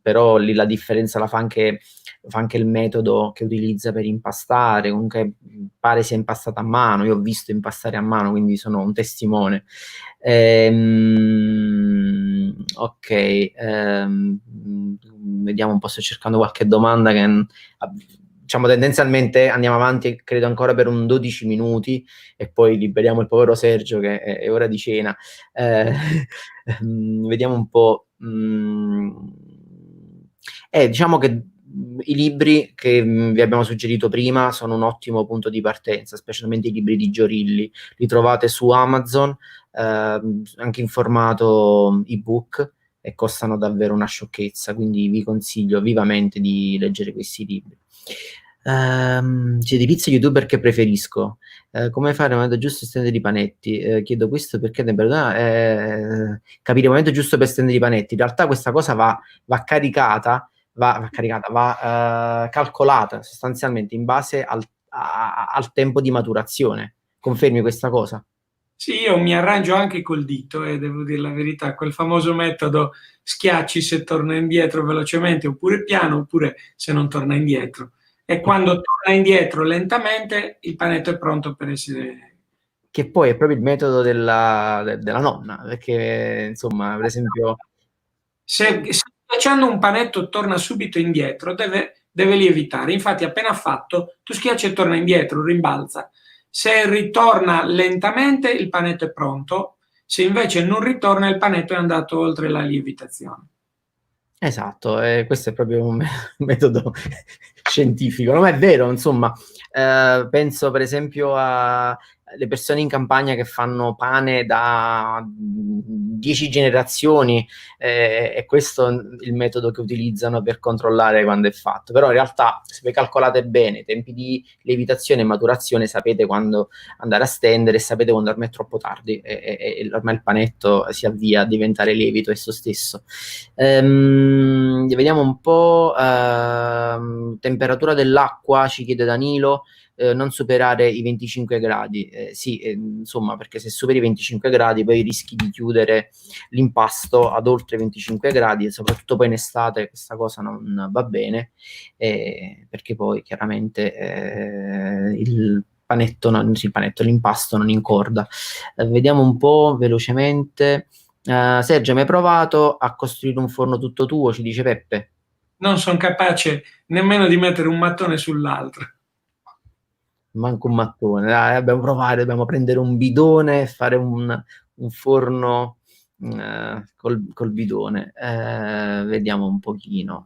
però lì la differenza fa anche il metodo che utilizza per impastare, comunque pare sia impastata a mano, io ho visto impastare a mano, quindi sono un testimone. Ok, vediamo un po', sto cercando qualche domanda che diciamo tendenzialmente andiamo avanti credo ancora per un 12 minuti e poi liberiamo il povero Sergio che è ora di cena. Eh, vediamo un po'. Diciamo che i libri che vi abbiamo suggerito prima sono un ottimo punto di partenza, specialmente i libri di Giorilli. Li trovate su Amazon, anche in formato ebook e costano davvero una sciocchezza, quindi vi consiglio vivamente di leggere questi libri. C'è di pizza youtuber che preferisco. Come fare il momento giusto per stendere i panetti? Chiedo questo perché capire il momento giusto per stendere i panetti. In realtà questa cosa va caricata, va calcolata sostanzialmente in base al tempo di maturazione. Confermi questa cosa? Sì, io mi arrangio anche col dito e devo dire la verità, quel famoso metodo schiacci se torna indietro velocemente oppure piano oppure se non torna indietro. E quando torna indietro lentamente il panetto è pronto per essere... Che poi è proprio il metodo della nonna, perché insomma, per esempio, Se schiacciando un panetto torna subito indietro, deve lievitare. Infatti appena fatto, tu schiacci e torna indietro, rimbalza. Se ritorna lentamente, il panetto è pronto. Se invece non ritorna, il panetto è andato oltre la lievitazione. Esatto, questo è proprio un metodo scientifico, non è vero, insomma, penso per esempio alle persone in campagna che fanno pane da 10 generazioni, e questo è il metodo che utilizzano per controllare quando è fatto, però in realtà se voi calcolate bene i tempi di lievitazione e maturazione sapete quando andare a stendere e sapete quando ormai è troppo tardi e ormai il panetto si avvia a diventare lievito esso stesso. Vediamo un po'. Temperatura dell'acqua, ci chiede Danilo, non superare i 25 gradi. Sì, insomma, perché se superi i 25 gradi poi rischi di chiudere l'impasto ad oltre 25 gradi e soprattutto poi in estate questa cosa non va bene, perché poi chiaramente l'impasto non incorda. Vediamo un po' velocemente. Sergio, mi hai provato a costruire un forno tutto tuo? Ci dice Peppe. Non sono capace nemmeno di mettere un mattone sull'altro. Manco un mattone. Dai, dobbiamo provare, dobbiamo prendere un bidone e fare un forno col bidone. Vediamo un pochino.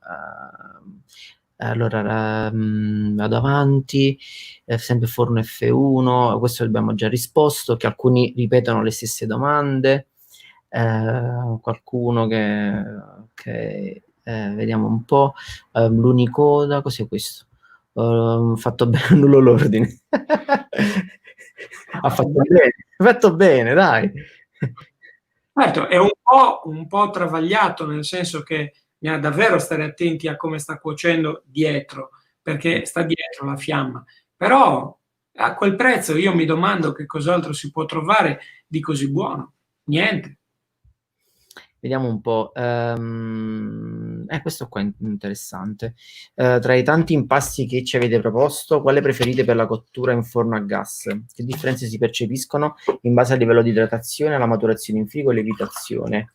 Allora, vado avanti. Sempre forno F1. Questo abbiamo già risposto, che alcuni ripetono le stesse domande. Qualcuno vediamo un po'. L'Unicoda, cos'è questo? Fatto bene, nullo l'ordine. Ha fatto bene, dai. Certo, è un po' travagliato, nel senso che bisogna davvero stare attenti a come sta cuocendo dietro, perché sta dietro la fiamma. Però a quel prezzo io mi domando che cos'altro si può trovare di così buono. Niente. Vediamo un po'. Questo qua è interessante. Tra i tanti impasti che ci avete proposto, quale preferite per la cottura in forno a gas? Che differenze si percepiscono in base al livello di idratazione, alla maturazione in frigo e lievitazione?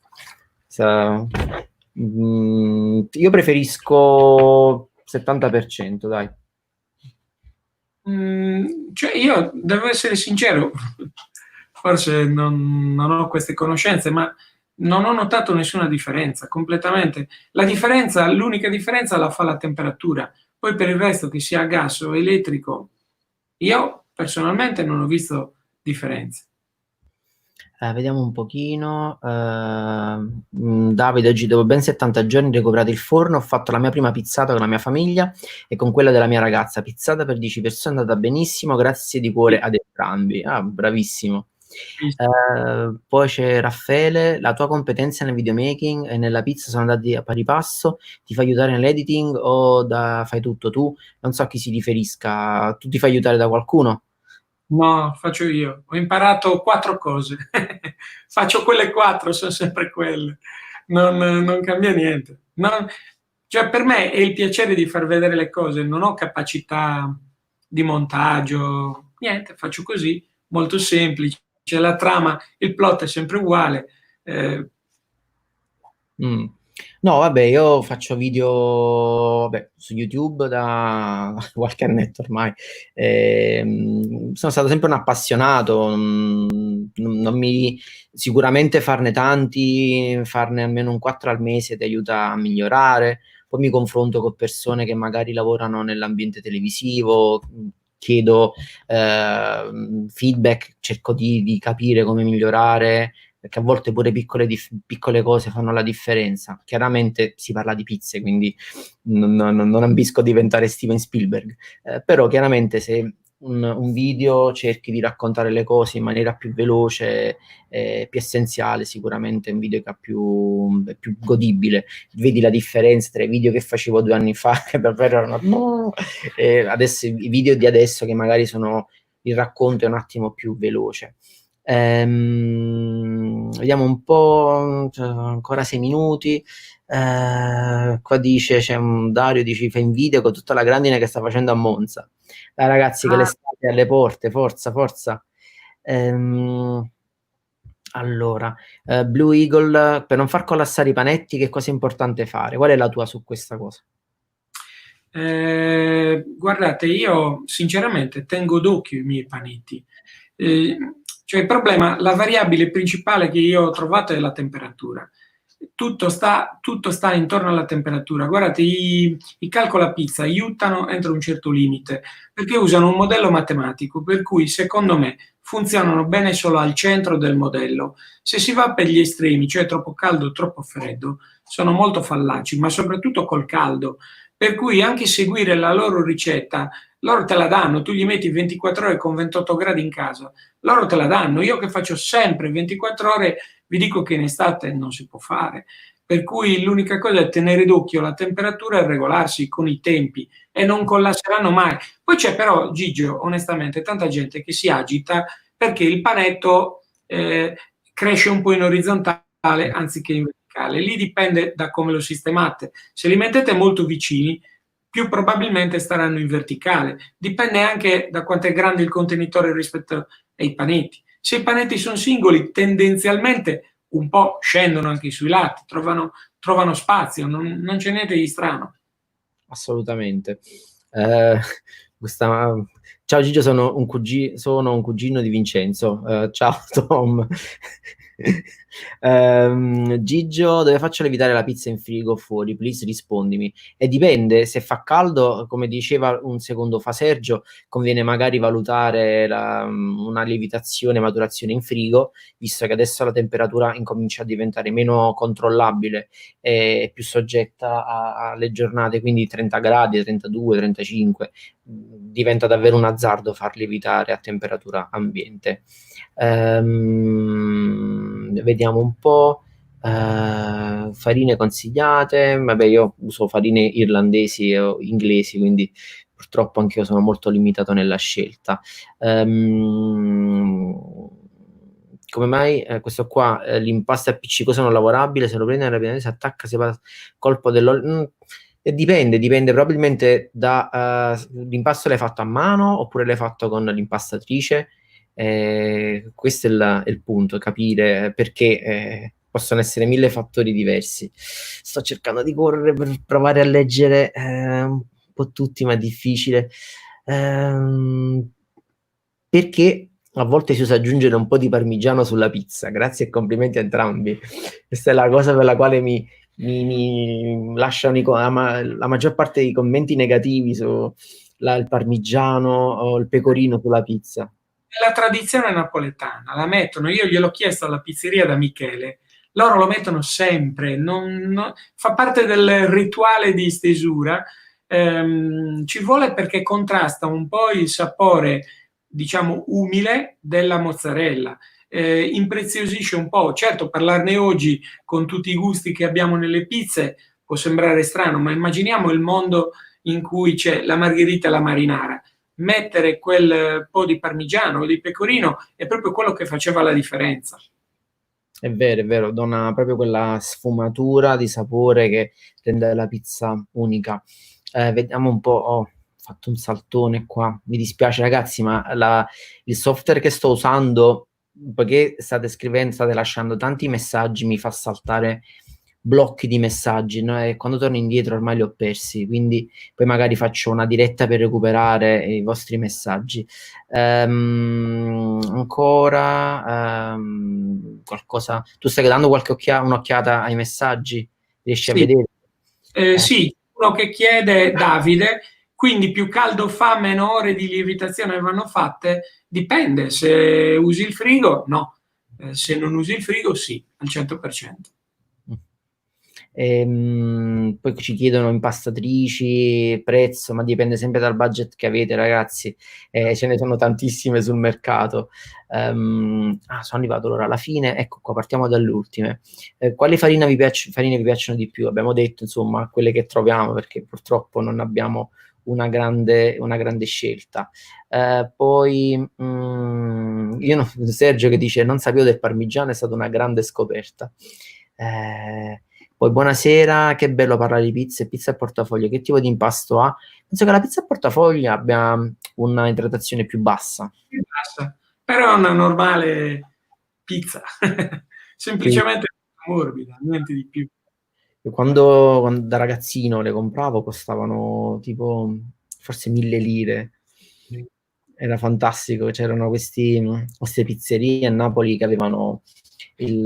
Io preferisco 70%, dai. Cioè io devo essere sincero, forse non ho queste conoscenze, ma non ho notato nessuna differenza, completamente. L'unica differenza la fa la temperatura. Poi per il resto, che sia a gas o elettrico, io personalmente non ho visto differenze. Vediamo un pochino. Davide, oggi dopo ben 70 giorni recuperato il forno, ho fatto la mia prima pizzata con la mia famiglia e con quella della mia ragazza. Pizzata per 10 persone, è andata benissimo, grazie di cuore ad entrambi. Ah, bravissimo. Poi c'è Raffaele, la tua competenza nel videomaking e nella pizza sono andati a pari passo, ti fa aiutare nell'editing o fai tutto tu? Non so a chi si riferisca, tu ti fai aiutare da qualcuno? No, faccio io. Ho imparato 4 cose. Faccio quelle 4, sono sempre quelle. Non cambia niente. Cioè, per me è il piacere di far vedere le cose, non ho capacità di montaggio, niente, faccio così, molto semplice. La trama, il plot è sempre uguale. Eh, Mm. No, vabbè, io faccio video, vabbè, su YouTube da qualche annetto ormai. Sono stato sempre un appassionato, sicuramente farne tanti, farne almeno un 4 al mese ti aiuta a migliorare. Poi mi confronto con persone che magari lavorano nell'ambiente televisivo, chiedo feedback, cerco di capire come migliorare perché a volte pure piccole cose fanno la differenza. Chiaramente si parla di pizze, quindi non ambisco a diventare Steven Spielberg, però chiaramente se un video cerchi di raccontare le cose in maniera più veloce, più essenziale, sicuramente è un video che è più godibile. Vedi la differenza tra i video che facevo 2 anni fa, che davvero erano... e adesso i video di adesso che magari sono il racconto è un attimo più veloce. Vediamo un po', cioè, ancora 6 minuti. Qua dice c'è un Dario, dice fa invidia con tutta la grandine che sta facendo a Monza. Dai ragazzi, che l'estate è alle porte, forza, forza. Allora, Blue Eagle, per non far collassare i panetti, che cosa è importante fare? Qual è la tua su questa cosa? Guardate, io sinceramente tengo d'occhio i miei panetti. Eh, cioè il problema, la variabile principale che io ho trovato è la temperatura. Tutto sta intorno alla temperatura. Guardate, i calcola pizza aiutano entro un certo limite perché usano un modello matematico per cui secondo me funzionano bene solo al centro del modello. Se si va per gli estremi, cioè troppo caldo o troppo freddo, sono molto fallaci, ma soprattutto col caldo. Per cui anche seguire la loro ricetta, loro te la danno, tu gli metti 24 ore con 28 gradi in casa, loro te la danno. Io che faccio sempre 24 ore, vi dico che in estate non si può fare. Per cui l'unica cosa è tenere d'occhio la temperatura e regolarsi con i tempi e non collasseranno mai. Poi c'è però, Gigio, onestamente, tanta gente che si agita perché il panetto cresce un po' in orizzontale anziché in verticale. Lì dipende da come lo sistemate. Se li mettete molto vicini, più probabilmente staranno in verticale. Dipende anche da quanto è grande il contenitore rispetto ai panetti. Se i panetti sono singoli, tendenzialmente un po' scendono anche sui lati, trovano spazio, non c'è niente di strano. Assolutamente. Eh, questa... Ciao Gigio, sono un cugino di Vincenzo. Ciao Tom. Gigio, dove faccio lievitare la pizza in frigo o fuori? Please rispondimi. E dipende, se fa caldo, come diceva un secondo fa Sergio, conviene magari valutare una lievitazione, maturazione in frigo, visto che adesso la temperatura incomincia a diventare meno controllabile e più soggetta alle giornate, quindi 30 gradi, 32, 35, diventa davvero un azzardo far lievitare a temperatura ambiente. Vediamo un po'. Farine consigliate, vabbè, io uso farine irlandesi o inglesi, quindi purtroppo anche io sono molto limitato nella scelta. Come mai questo qua, l'impasto è appiccicoso non lavorabile, se lo prende rapidamente si attacca, si fa colpo dell'olio. Dipende probabilmente da l'impasto l'hai fatto a mano oppure l'hai fatto con l'impastatrice. Questo è il punto, capire perché possono essere mille fattori diversi. Sto cercando di correre per provare a leggere un po' tutti, ma è difficile. Perché a volte si usa aggiungere un po' di parmigiano sulla pizza. Grazie e complimenti a entrambi. Questa è la cosa per la quale mi lasciano la maggior parte dei commenti negativi su il parmigiano o il pecorino sulla pizza. La tradizione napoletana, la mettono, io gliel'ho chiesto alla pizzeria da Michele, loro lo mettono sempre, fa parte del rituale di stesura, ci vuole perché contrasta un po' il sapore, diciamo, umile della mozzarella, impreziosisce un po', certo parlarne oggi con tutti i gusti che abbiamo nelle pizze può sembrare strano, ma immaginiamo il mondo in cui c'è la margherita e la marinara, mettere quel po' di parmigiano o di pecorino è proprio quello che faceva la differenza. È vero, dona proprio quella sfumatura di sapore che rende la pizza unica. Vediamo un po', ho fatto un saltone qua, mi dispiace ragazzi, ma il software che sto usando, poiché state lasciando tanti messaggi, mi fa saltare blocchi di messaggi, no? E quando torno indietro ormai li ho persi, quindi poi magari faccio una diretta per recuperare i vostri messaggi. Ancora qualcosa, tu stai dando un'occhiata ai messaggi? Riesci a Sì, vedere? sì, uno che chiede Davide, quindi più caldo fa, meno ore di lievitazione vanno fatte? Dipende, se usi il frigo, no. Se non usi il frigo, sì, al 100%. Poi ci chiedono impastatrici, prezzo, ma dipende sempre dal budget che avete, ragazzi. Ce ne sono tantissime sul mercato. Sono arrivato allora alla fine. Ecco qua, partiamo dalle ultime. Quali farine vi piacciono di più? Abbiamo detto, insomma, quelle che troviamo, perché purtroppo non abbiamo una grande scelta. Poi Sergio che dice: Non sapevo del parmigiano, è stata una grande scoperta. Poi buonasera, che bello parlare di pizza e pizza a portafoglio. Che tipo di impasto ha? Penso che la pizza a portafoglio abbia una idratazione più bassa. Basta. Però è una normale pizza, Quindi semplicemente morbida, niente di più. Quando da ragazzino le compravo costavano tipo forse 1.000 lire. Era fantastico, c'erano queste pizzerie a Napoli che avevano sai,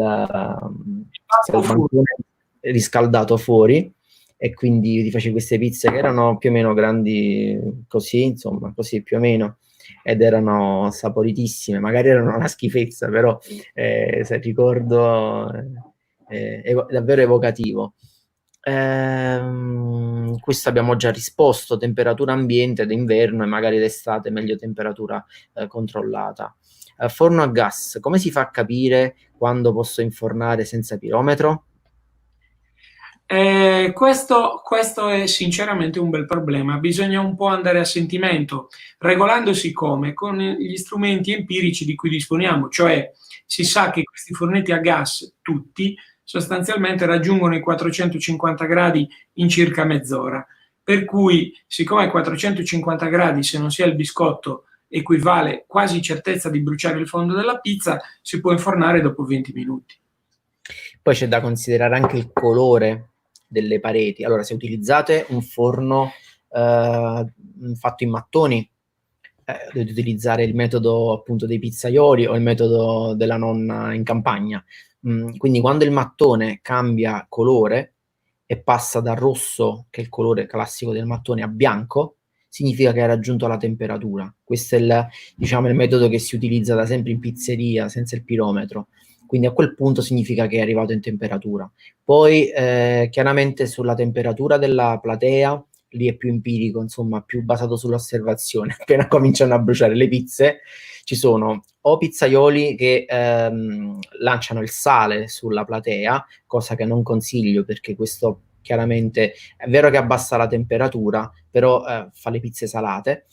Pacco il fu. bancone riscaldato fuori, e quindi ti facevi queste pizze che erano più o meno grandi così, insomma, così più o meno, ed erano saporitissime. Magari erano una schifezza, però se ricordo è davvero evocativo. Questo abbiamo già risposto: temperatura ambiente d'inverno e magari d'estate meglio temperatura controllata. Forno a gas, come si fa a capire quando posso infornare senza pirometro? Questo è sinceramente un bel problema. Bisogna un po' andare a sentimento, regolandosi come? Con gli strumenti empirici di cui disponiamo, cioè si sa che questi fornetti a gas, tutti, sostanzialmente raggiungono i 450 gradi in circa mezz'ora. Per cui, siccome ai 450 gradi, se non si ha il biscotto, equivale quasi certezza di bruciare il fondo della pizza, si può infornare dopo 20 minuti. Poi c'è da considerare anche il colore delle pareti. Allora, se utilizzate un forno fatto in mattoni, dovete utilizzare il metodo appunto dei pizzaioli o il metodo della nonna in campagna. Quindi quando il mattone cambia colore e passa dal rosso, che è il colore classico del mattone, a bianco, significa che ha raggiunto la temperatura. Questo è diciamo, il metodo che si utilizza da sempre in pizzeria, senza il pirometro. Quindi a quel punto significa che è arrivato in temperatura. Poi chiaramente sulla temperatura della platea, lì è più empirico, insomma, più basato sull'osservazione. Appena cominciano a bruciare le pizze, ci sono o pizzaioli che lanciano il sale sulla platea, cosa che non consiglio perché questo chiaramente è vero che abbassa la temperatura, però fa le pizze salate,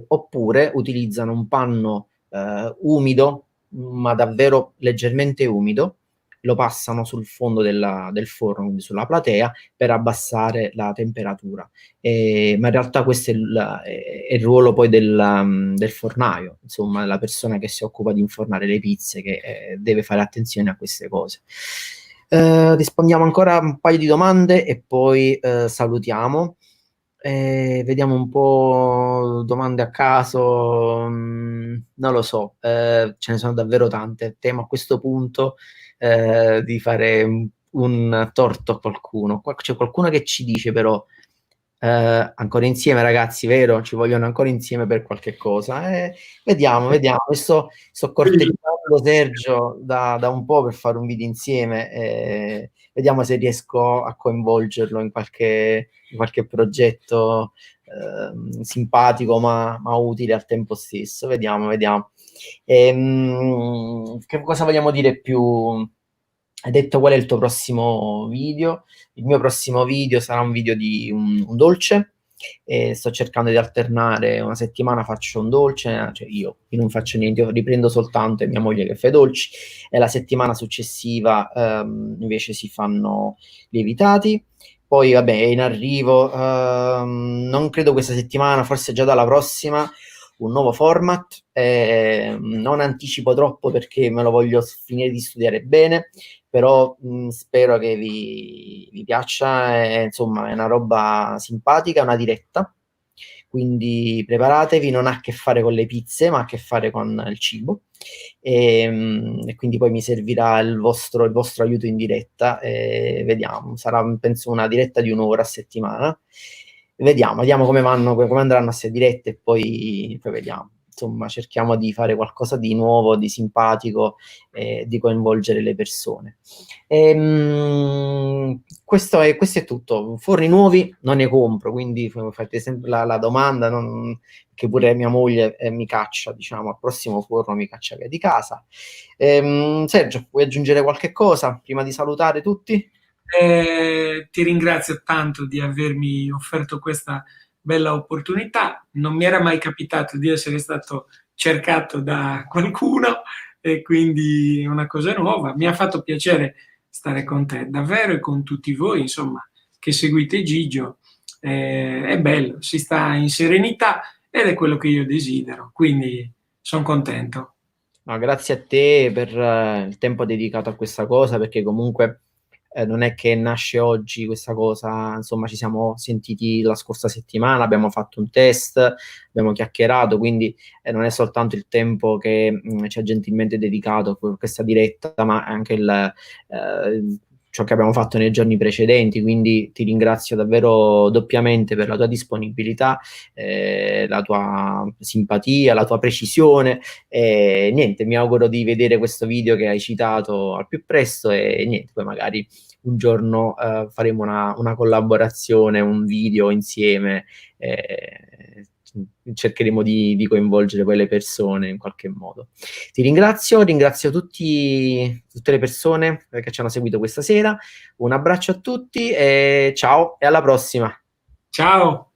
oppure utilizzano un panno umido, ma davvero leggermente umido, lo passano sul fondo del forno, quindi sulla platea, per abbassare la temperatura. Ma in realtà questo è il ruolo poi del fornaio, insomma, la persona che si occupa di infornare le pizze, che deve fare attenzione a queste cose. Rispondiamo ancora a un paio di domande e poi salutiamo. Vediamo un po' domande a caso, non lo so, ce ne sono davvero tante. Temo a questo punto di fare un torto a qualcuno. Qua c'è qualcuno che ci dice però ancora insieme ragazzi, vero? Ci vogliono ancora insieme per qualche cosa. Vediamo, vediamo. Sto corteggiando Sergio da un po' per fare un video insieme. Vediamo se riesco a coinvolgerlo in qualche progetto simpatico ma utile al tempo stesso. Vediamo, vediamo. Che cosa vogliamo dire più? Hai detto qual è il tuo prossimo video? Il mio prossimo video sarà un video di un dolce. Sto cercando di alternare, una settimana faccio un dolce, cioè io non faccio niente, io riprendo soltanto, è mia moglie che fa i dolci, e la settimana successiva invece si fanno lievitati. Poi vabbè, è in arrivo, non credo questa settimana, forse già dalla prossima, un nuovo format. Non anticipo troppo perché me lo voglio finire di studiare bene, però spero che vi piaccia. Insomma, è una roba simpatica, è una diretta, quindi preparatevi, non ha a che fare con le pizze, ma ha a che fare con il cibo. E quindi poi mi servirà il vostro aiuto in diretta. Vediamo, sarà penso una diretta di un'ora a settimana. Vediamo come vanno, come andranno queste dirette e poi vediamo. Insomma, cerchiamo di fare qualcosa di nuovo, di simpatico, di coinvolgere le persone. Questo è tutto. Forni nuovi non ne compro, quindi fate sempre la domanda, che pure mia moglie mi caccia, diciamo, al prossimo forno mi caccia via di casa. Sergio, vuoi aggiungere qualche cosa prima di salutare tutti? Ti ringrazio tanto di avermi offerto questa bella opportunità. Non mi era mai capitato di essere stato cercato da qualcuno e quindi è una cosa nuova. Mi ha fatto piacere stare con te davvero e con tutti voi, insomma, che seguite Gigio. È bello, si sta in serenità ed è quello che io desidero, quindi sono contento. No, grazie a te per il tempo dedicato a questa cosa, perché comunque non è che nasce oggi questa cosa, insomma ci siamo sentiti la scorsa settimana, abbiamo fatto un test, abbiamo chiacchierato, quindi non è soltanto il tempo che ci ha gentilmente dedicato a questa diretta, ma anche ciò che abbiamo fatto nei giorni precedenti, quindi ti ringrazio davvero doppiamente per la tua disponibilità, la tua simpatia, la tua precisione, e niente, mi auguro di vedere questo video che hai citato al più presto e niente, poi magari un giorno faremo una collaborazione, un video insieme, cercheremo di coinvolgere poi le persone in qualche modo. Ti ringrazio tutte le persone che ci hanno seguito questa sera, un abbraccio a tutti e ciao e alla prossima. Ciao.